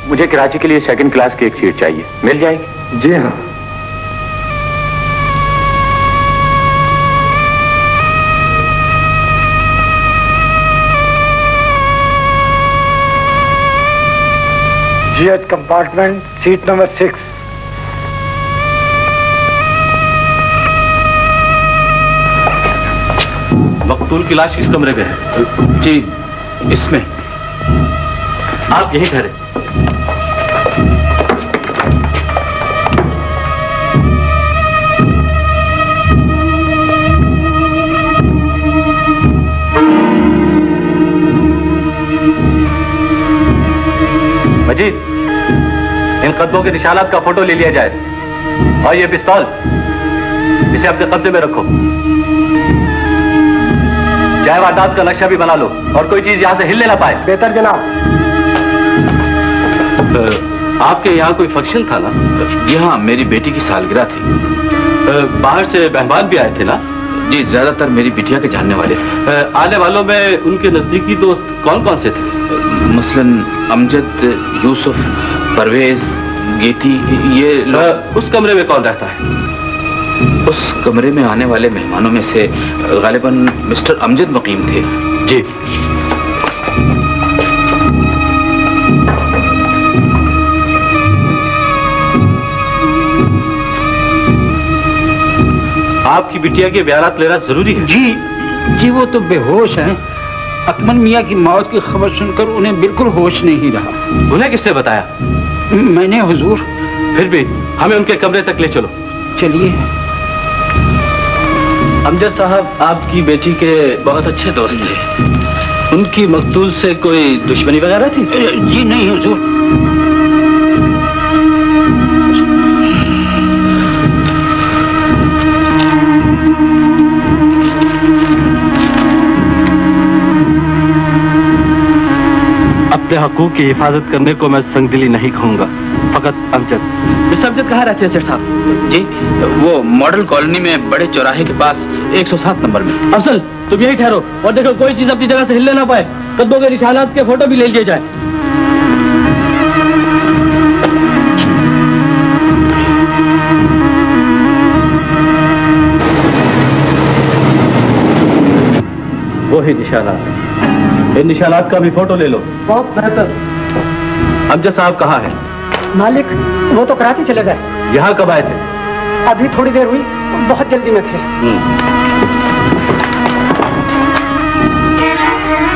मुझे कराची के लिए सेकंड क्लास की एक सीट चाहिए, मिल जाएगी? जी हाँ। GH compartment, seat number 6। मकतूल की लाश इस कमरे में है। जी, इसमें। आप यहीं ठहरे। मजीद, इन कदमों के निशानात का फोटो ले लिया जाए और ये पिस्तौल इसे अपने कब्जे में रखो। चाहे वारदात का नक्शा भी बना लो और कोई चीज यहाँ से हिलने ना पाए। बेहतर जनाब। आपके यहाँ कोई फंक्शन था ना? जी हाँ, मेरी बेटी की सालगिरह थी। बाहर से मेहमान भी आए थे ना? जी, ज्यादातर मेरी बिटिया के जानने वाले थे। आने वालों में उनके नजदीकी दोस्त कौन कौन से थे? मसलन अमजद, यूसुफ, परवेज, गेती, ये लोग। उस कमरे में कौन रहता है? उस कमरे में आने वाले मेहमानों में से गालिबन मिस्टर अमजद मुकीम थे। जी। आपकी बिटिया के बयानात लेना जरूरी है। जी, वो तो बेहोश हैं। अकमल मियाँ की मौत की खबर सुनकर उन्हें बिल्कुल होश नहीं रहा। उन्हें किसने बताया? मैंने हुजूर। फिर भी हमें उनके कमरे तक ले चलो। चलिए। अमजद साहब आपकी बेटी के बहुत अच्छे दोस्त थे। उनकी मकतूल से कोई दुश्मनी वगैरह थी? जी नहीं हुजूर। अपने हकूक की हिफाजत करने को मैं संगदिली नहीं कहूँगा, फकत अमजद। मिस्टर अमजद कहाँ रहते हैं सेठ साहब? जी, वो मॉडल कॉलोनी में बड़े चौराहे के पास 107 नंबर में। अफसल, तुम यही ठहरो और देखो कोई चीज अपनी जगह से हिलने ना पाए। कदमों के निशानात के फोटो भी ले लिए जाए। वही निशानात, इन निशानात का भी फोटो ले लो। बहुत बेहतर। अमजद साहब कहाँ है? मालिक, वो तो कराची चले गए। यहाँ कब आए थे? अभी थोड़ी देर हुई, बहुत जल्दी में थे।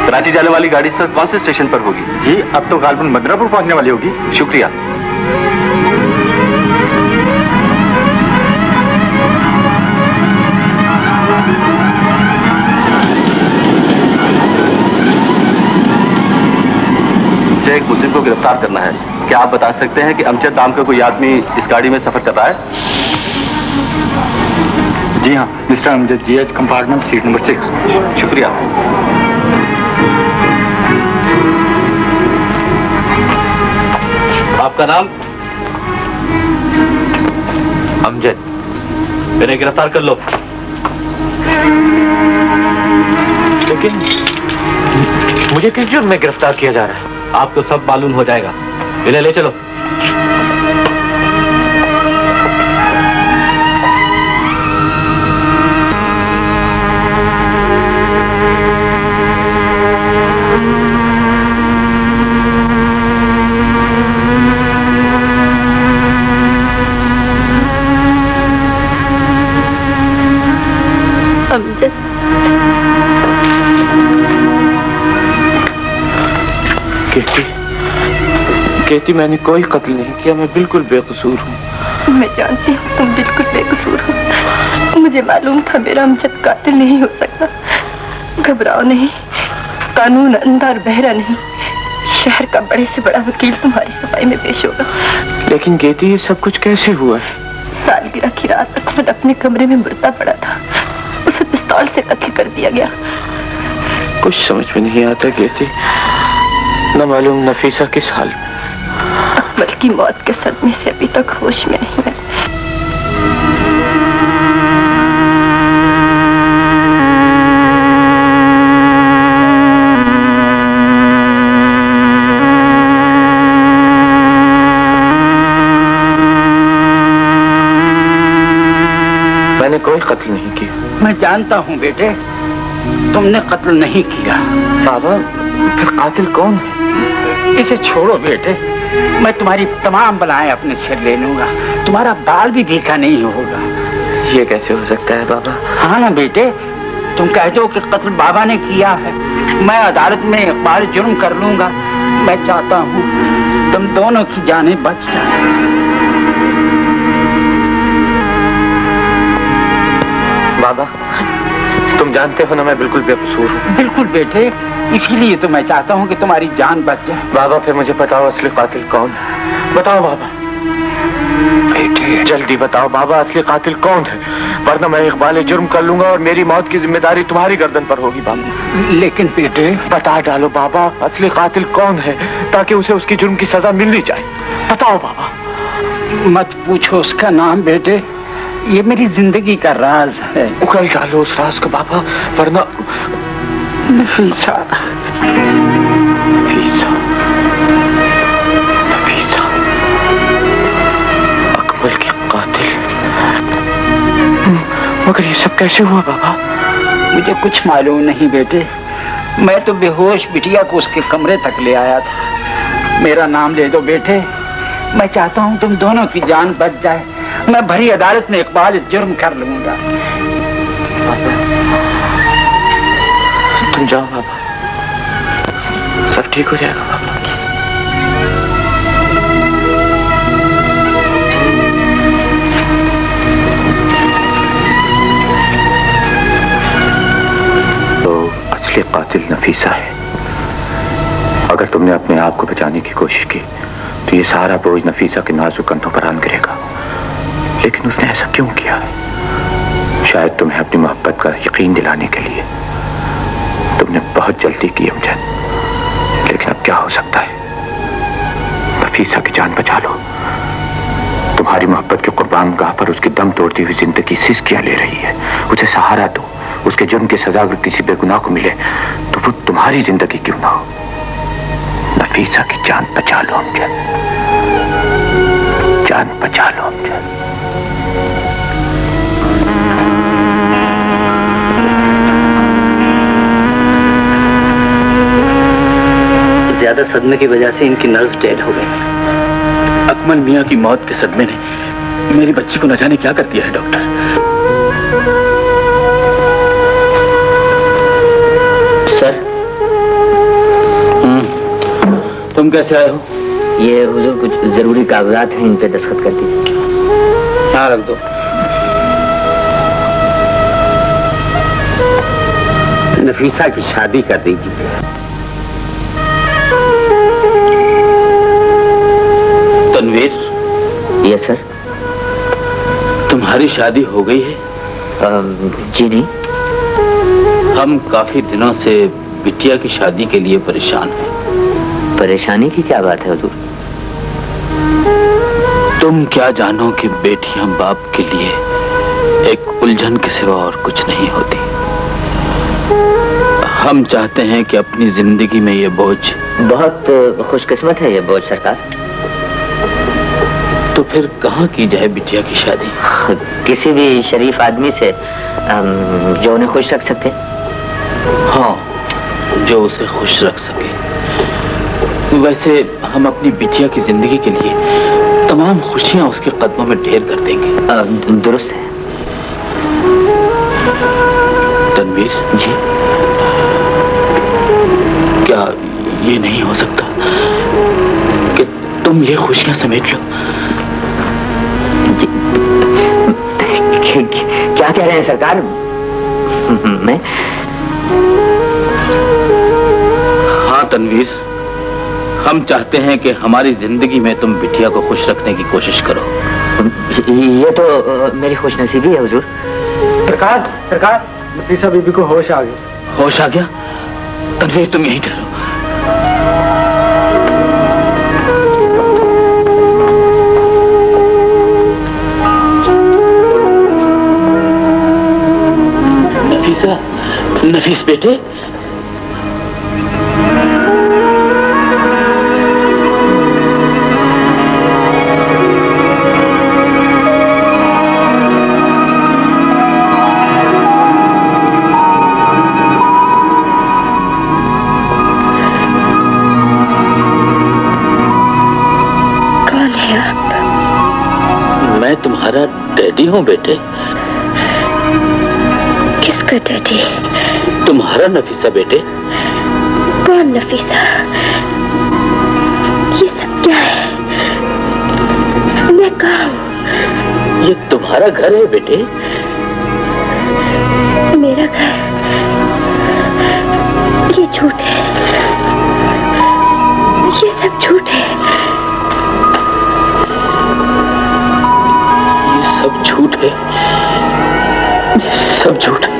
कराची जाने वाली गाड़ी सर कौन से स्टेशन पर होगी? जी, अब तो गालबन मदनापुर पहुंचने वाली होगी। शुक्रिया। एक मुलजिम को गिरफ्तार करना है। क्या आप बता सकते हैं कि अमजद नाम का कोई आदमी इस गाड़ी में सफर कर रहा है? जी हाँ, mister Amjad, GH compartment, seat number 6। शुक्रिया। आपका नाम? अमजद। इन्हें गिरफ्तार कर लो। लेकिन मुझे किस जुर्म में गिरफ्तार किया जा रहा है? आपको सब मालूम हो जाएगा। इन्हें ले चलो। अमजद, कहती मैंने कोई कत्ल नहीं किया, मैं बिल्कुल बेकसूर हूँ। मैं जानती हूँ तुम बिल्कुल बेकसूर हो। मुझे मालूम था मेरा अमजद कातिल नहीं हो सकता। घबराओ नहीं, कानून अंधा और बहरा नहीं। शहर का बड़े से बड़ा वकील तुम्हारी सफाई में पेश होगा। लेकिन कहती ये सब कुछ कैसे हुआ है? सालगिरह की रात अकमल अपने कमरे में मुर्दा पड़ा था। उसे पिस्तौल से कत्ल कर दिया गया। कुछ समझ में नहीं आता कहती। न मालूम नफीसा किस हाल में। अकमल की मौत के सदमे से अभी तक होश में नहीं है। मैंने कोई कत्ल नहीं किया। मैं जानता हूँ बेटे, तुमने कत्ल नहीं किया। बाबा, फिर कातिल कौन है? इसे छोड़ो बेटे, मैं तुम्हारी तमाम बलाएं अपने सिर ले लूंगा। तुम्हारा बाल भी भीखा नहीं होगा। ये कैसे हो सकता है बाबा? हाँ ना बेटे, तुम कह दो कि कत्ल बाबा ने किया है। मैं अदालत में इकबाल जुर्म कर लूंगा। मैं चाहता हूँ तुम दोनों की जानें बच जाए। बाबा, तुम जानते हो ना मैं बिल्कुल बेकसूर हूँ। बिल्कुल बेटे, इसीलिए तो मैं चाहता हूँ कि तुम्हारी जान बच जाए। बाबा फिर मुझे बताओ असली कातिल कौन है? बताओ बाबा, बेटे जल्दी बताओ बाबा, असली कातिल कौन है? वरना मैं इकबाल जुर्म कर लूंगा और मेरी मौत की जिम्मेदारी तुम्हारी गर्दन पर होगी बाबा। लेकिन बेटे बता डालो बाबा, असली कातिल कौन है, ताकि उसे उसकी जुर्म की सजा मिलनी चाहिए। बताओ बाबा। मत पूछो उसका नाम बेटे, ये मेरी जिंदगी का राज है। उगल डालो उस राज को बाबा, वरना नफीसा, नफीसा, नफीसा, अकमल की कातिल। मगर ये सब कैसे हुआ बाबा? मुझे कुछ मालूम नहीं बेटे, मैं तो बेहोश बिटिया को उसके कमरे तक ले आया था। मेरा नाम ले दो बेटे, मैं चाहता हूँ तुम दोनों की जान बच जाए। मैं भरी अदालत में इकबाल जुर्म कर लूंगा। तुम जाओ बाबा, सब ठीक हो जाएगा बाबा। तो असली कातिल नफीसा है। अगर तुमने अपने आप को बचाने की कोशिश की तो ये सारा बोझ नफीसा के नाजुक कंधों पर आन गिरेगा। लेकिन उसने ऐसा क्यों किया है? शायद तुम्हें अपनी मोहब्बत का यकीन दिलाने के लिए। तुमने बहुत जल्दी की अमजद, लेकिन अब क्या हो सकता है? नफीसा की जान बचा लो। तुम्हारी मोहब्बत के कुर्बान गाह पर उसकी दम तोड़ती हुई जिंदगी सिसकियां ले रही है। उसे सहारा दो। उसके जुर्म की सजा अगर किसी बेगुनाह को मिले तो वो तुम्हारी जिंदगी क्यों ना हो। नफीसा की जान बचा लो अमजद, जान बचा लो अमजद। ज्यादा सदमे की वजह से इनकी नर्व्स डेड हो गई। अकमल मियां की मौत के सदमे ने मेरी बच्ची को न जाने क्या कर दिया है डॉक्टर। सर, तुम कैसे आए हो? ये हुजूर कुछ जरूरी कागजात हैं, इन पे दस्तखत कर दीजिए। हाँ रख दो। नफीसा की शादी कर दीजिए। तनवीर। Yes sir. तुम्हारी शादी हो गई है? जी नहीं। हम काफी दिनों से बिटिया की शादी के लिए परेशान हैं। परेशानी की क्या बात है हुजूर? तुम क्या जानो कि बेटियां बाप के लिए एक उलझन के सिवा और कुछ नहीं होती। हम चाहते हैं कि अपनी जिंदगी में ये बोझ। बहुत खुशकिस्मत है ये बोझ सरकार। तो फिर कहाँ की जाए बिटिया की शादी? किसी भी शरीफ आदमी से जो उन्हें खुश रख सके। हाँ, जो उसे खुश रख सके। वैसे हम अपनी बिटिया की जिंदगी के लिए तमाम खुशियां उसके कदमों में ढेर कर देंगे। दुरुस्त है। तनवीर जी, क्या ये नहीं हो सकता कि तुम ये खुशियां समेट लो? क्या कह रहे हैं सरकार? मैं? हाँ तनवीर, हम चाहते हैं कि हमारी जिंदगी में तुम बिटिया को खुश रखने की कोशिश करो। ये तो मेरी खुशनसीबी है हुजूर। सरकार, सरकार, नफीसा बीबी को होश आ गया। होश आ गया? तनवीर तुम यहीं ठहरो। नफीसा, नफीस बेटे, तुम्हारा डैडी हूँ बेटे। किसका डैडी? तुम्हारा नफीसा बेटे। कौन नफीसा? ये सब क्या है? मैं कहाँ हूँ? ये तुम्हारा घर है बेटे। मेरा घर? ये झूठ है, ये सब झूठ है। ये सब झूठ है, ये सब झूठ है।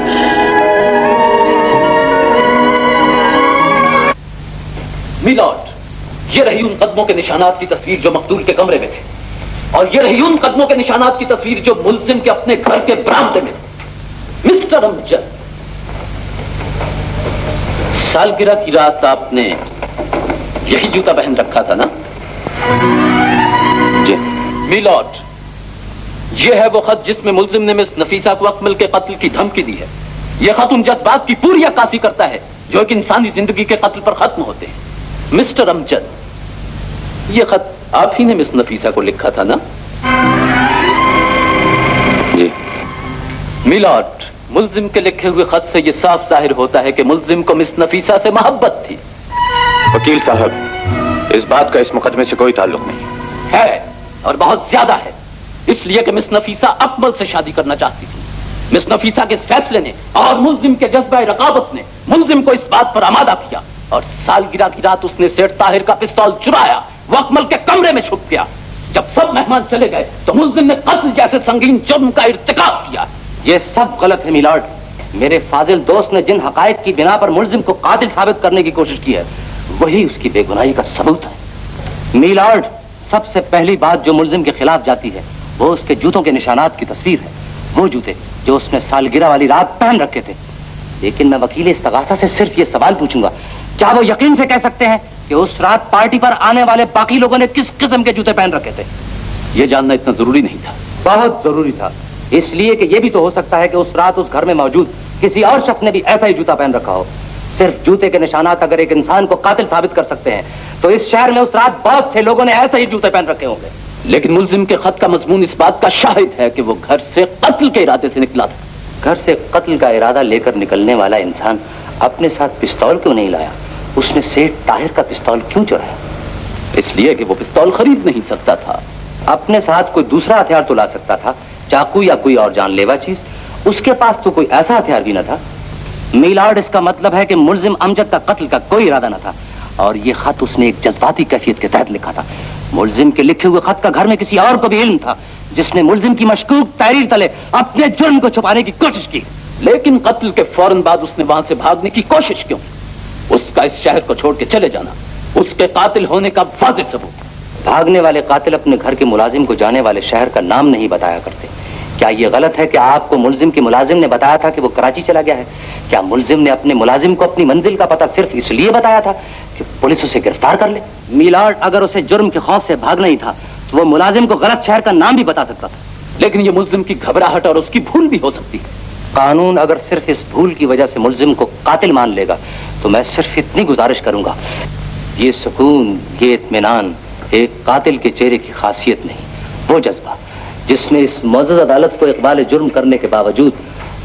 मिलॉर्ड, ये रही उन कदमों के निशानात की तस्वीर जो मकतूल के कमरे में थे, और ये रही उन कदमों के निशानात की तस्वीर जो मुल्जिम के अपने घर के बरामदे में थे। मिस्टर अमजद, सालगिरह की रात आपने यही जूता पहन रखा था ना? जी। मिलॉर्ड, यह है वो खत जिसमें मुल्जिम ने मिस नफीसा को अकमल के कत्ल की धमकी दी है। यह खत उन जज्बात की पूरी अक्कासी करता है जो एक इंसानी जिंदगी के कत्ल पर खत्म होते हैं। मिस्टर अमजद, यह खत आप ही ने मिस नफीसा को लिखा था ना? जी। मिलॉर्ड, मुल्जिम के लिखे हुए खत से यह साफ जाहिर होता है कि मुल्जिम को मिस नफीसा से मोहब्बत थी। वकील साहब, इस बात का इस मुकदमे से कोई ताल्लुक नहीं है, और बहुत ज्यादा है। इसलिए कि मिस नफीसा अकमल से शादी करना चाहती थी। मिस नफीसा के इस फैसले ने और मुल्जिम के जज्बा रकाबत ने मुल्जिम को इस बात पर आमादा किया, और सालगिरह की रात उसने सेठ ताहिर का पिस्तौल चुराया, वो अकमल के कमरे में छुप गया। जब सब मेहमान चले गए तो मुल्जिम ने कत्ल जैसे संगीन जुर्म का इर्तिकाब किया। ये सब गलत है मिलॉर्ड। मेरे फाजिल दोस्त ने जिन हकायक की बिना पर मुल्जिम को कातिल साबित करने की कोशिश की है, वही उसकी बेगुनाही का सबूत है। मिलॉर्ड, सबसे पहली बात जो मुल्जिम के खिलाफ जाती है वो उसके जूतों के निशानात की तस्वीर है, वो जूते जो उसने सालगिरह वाली रात पहन रखे थे। लेकिन मैं वकील इस्तगासा से सिर्फ ये सवाल पूछूंगा, क्या वो यकीन से कह सकते हैं कि उस रात पार्टी पर आने वाले बाकी लोगों ने किस किस्म के जूते पहन रखे थे? यह जानना इतना जरूरी नहीं था। बहुत जरूरी था, इसलिए कि यह भी तो हो सकता है कि उस रात उस घर में मौजूद किसी और शख्स ने भी ऐसा ही जूता पहन रखा हो। सिर्फ जूते के निशानात अगर एक इंसान को कातिल साबित कर सकते हैं, तो इस शहर में उस रात बहुत से लोगों ने ऐसे ही जूते पहन रखे होंगे। लेकिन मुल्जिम के खत का मजमून इस बात का शाहिद है कि वो घर से कत्ल के इरादे से निकला था। घर से कत्ल का इरादा लेकर निकलने वाला इंसान अपने साथ पिस्तौल क्यों नहीं लाया? उसने सेठ ताहिर का पिस्तौल क्यों चुराया? इसलिए कि वो पिस्तौल खरीद नहीं सकता था। अपने साथ कोई दूसरा हथियार तो ला सकता था, चाकू या कोई और जानलेवा चीज। उसके पास तो कोई ऐसा हथियार भी न था। मिलॉर्ड, इसका मतलब है कि मुल्जिम अमजद का कत्ल का कोई इरादा न था, और ये खत उसने एक जज्बाती कैफियत के तहत लिखा था। मुल्जिम के लिखे हुए खत का घर में किसी और को भी इल्म था, जिसने मुल्जिम की मशकूक तहरीर तले अपने जुर्म को छुपाने की कोशिश की। लेकिन कत्ल के फौरन बाद उसने वहां से भागने की कोशिश क्यों? उसका इस शहर को छोड़ के चले जाना उसके कातिल होने का वाज़ेह सबूत। भागने वाले कातिल अपने घर के मुलाजिम को जाने वाले शहर का नाम नहीं बताया करते। क्या यह गलत है कि आपको मुल्जिम के मुलाजिम ने बताया था कि वो कराची चला गया है? क्या मुल्जिम ने अपने मुलाजिम को अपनी मंजिल का पता सिर्फ इसलिए बताया था कि पुलिस उसे गिरफ्तार कर ले? मिलॉर्ड, अगर उसे जुर्म के खौफ से भागना ही था तो वो मुलाजिम को गलत शहर का नाम भी बता सकता था। लेकिन ये मुल्जिम की घबराहट और उसकी भूल भी हो सकती है। कानून अगर सिर्फ इस भूल की वजह से मुल्जिम को कातिल मान लेगा तो मैं सिर्फ इतनी गुजारिश करूंगा, ये सुकून, ये इत्मीनान एक कातिल के चेहरे की खासियत नहीं, वो जज्बा जिसने इस मौजूद अदालत को इकबाल जुर्म करने के बावजूद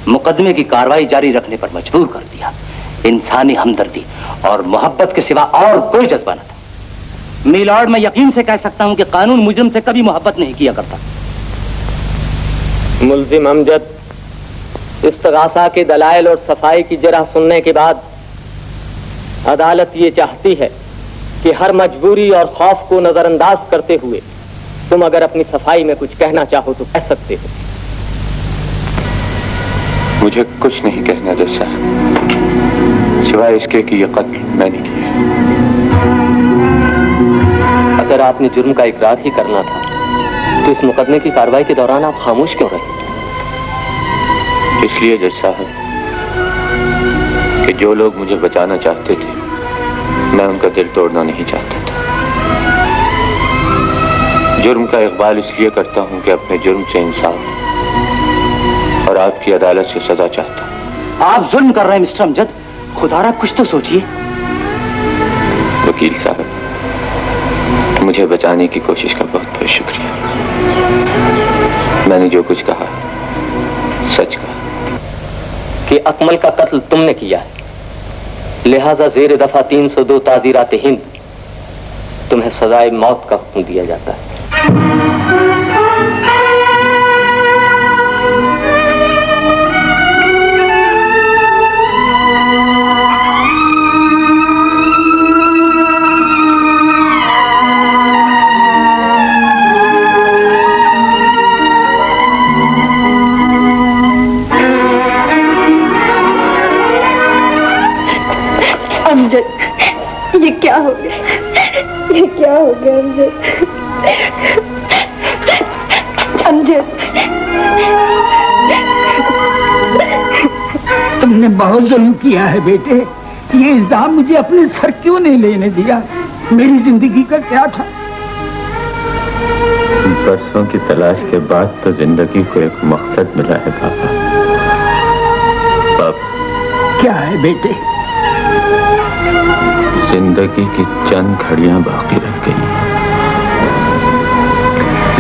मुकदमे की कार्रवाई जारी रखने पर मजबूर कर दिया। इंसानी हमदर्दी और मोहब्बत के सिवा और कोई जज्बा न था। मिलॉर्ड, मैं यकीन से कह सकता हूं कि कानून मुजरिम से कभी मोहब्बत नहीं किया करता। मुल्जिम अमजद, इस्तगासा के दलाइल और सफाई की जरह सुनने के बाद अदालत ये चाहती है कि हर मजबूरी और खौफ को नजरअंदाज करते हुए तुम अगर अपनी सफाई में कुछ कहना चाहो तो कह सकते हो। मुझे कुछ नहीं कहना जैसा, सिवाय इसके कि यह कत्ल मैंने किया। अगर आपने जुर्म का इकरार ही करना था तो इस मुकदमे की कार्रवाई के दौरान आप खामोश क्यों रहे? इसलिए जैसा है कि जो लोग मुझे बचाना चाहते थे, मैं उनका दिल तोड़ना नहीं चाहता था। जुर्म का इकबाल इसलिए करता हूं कि अपने जुर्म से इंसाफ और आपकी अदालत से सजा चाहता हूं। आप जुर्म कर रहे हैं मिस्टर अमजद, खुदारा कुछ तो सोचिए। वकील साहब, मुझे बचाने की कोशिश का बहुत बहुत शुक्रिया। मैंने जो कुछ कहा सच कहा कि अकमल का कत्ल तुमने किया है, लिहाजा जेर दफा 302 ताज़ीरात हिंद तुम्हें सजाए मौत का हुक्म दिया जाता है। ये क्या हो गया अमजद? तुमने बहुत जुल्म किया है बेटे। ये इल्जाम मुझे अपने सर क्यों नहीं लेने दिया? मेरी जिंदगी का क्या था? बरसों की तलाश के बाद तो जिंदगी को एक मकसद मिला है पापा। क्या है बेटे? जिंदगी की चंद घड़ियां बाकी रह गई,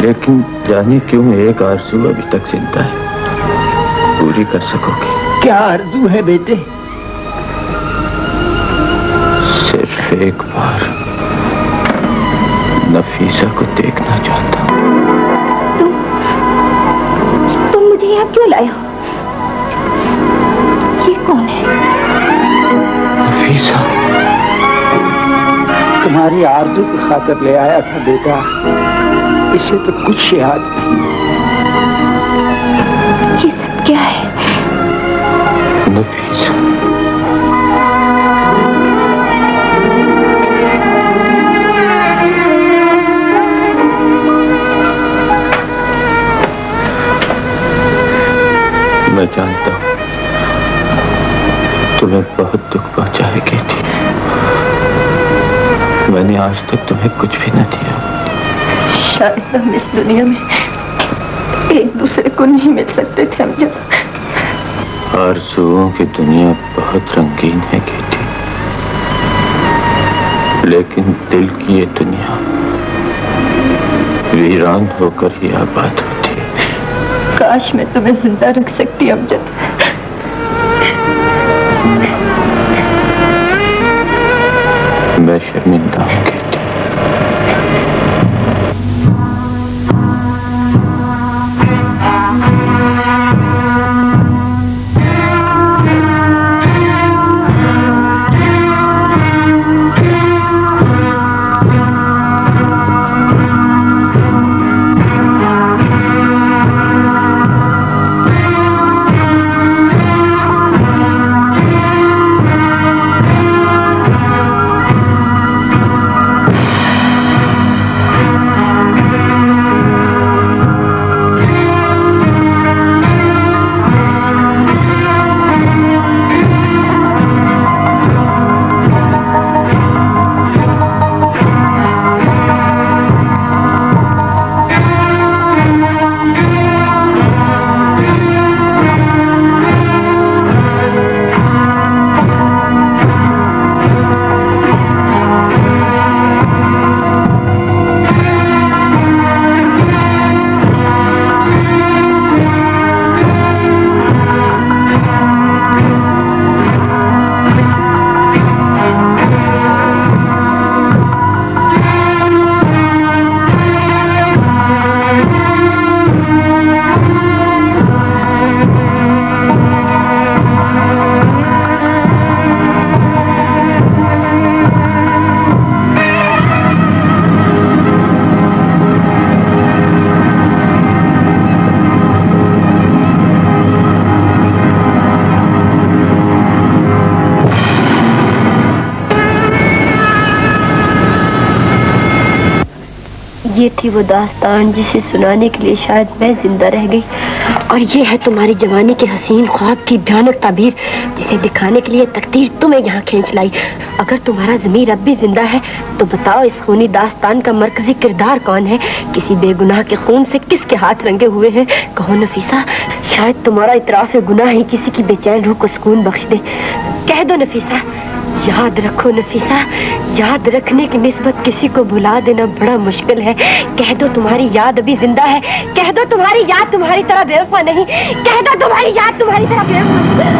लेकिन जाने क्यों एक आरज़ू अभी तक जिंदा है। पूरी कर सकोगे? क्या आरज़ू है बेटे? सिर्फ एक बार नफीसा को देखना चाहता हूँ। तुम मुझे यहाँ क्यों लाए हो? ये कौन है? नफीसा। तुम्हारी आरज़ू की खातिर ले आया था बेटा। इसे तो कुछ याद नहीं। ये सब क्या है? नफीसा। मैं जानता हूँ तुम्हें बहुत दुख पहुंचाई गई थी। मैंने आज तक तुम्हें कुछ भी न दिया। शायद हम इस दुनिया में एक दूसरे को नहीं मिल सकते थे अमजद। आरज़ुओं की दुनिया बहुत रंगीन है बेटी, लेकिन दिल की ये दुनिया वीरान होकर ही आबाद होती है। काश मैं तुम्हें जिंदा रख सकती अमजद। मैं शर्मिंदा हूँ बेटी। ये थी वो दास्तान जिसे सुनाने के लिए शायद मैं जिंदा रह गई, और ये है तुम्हारी जवानी के हसीन ख्वाब की भयानक ताबीर जिसे दिखाने के लिए तकदीर तुम्हें यहाँ खींच लाई। अगर तुम्हारा ज़मीर अब भी जिंदा है तो बताओ इस खूनी दास्तान का मरकजी किरदार कौन है? किसी बेगुनाह के खून से किसके हाथ रंगे हुए हैं? कहो नफीसा, शायद तुम्हारा इतराफ गुनाह ही किसी की बेचैन रूह को सुकून बख्श दे। कह दो नफीसा। याद रखो नफीसा, याद रखने की निस्बत किसी को भुला देना बड़ा मुश्किल है। कह दो तुम्हारी याद अभी जिंदा है। कह दो तुम्हारी याद तुम्हारी तरह बेवफा नहीं। कह दो तुम्हारी याद तुम्हारी तरह बेवफा।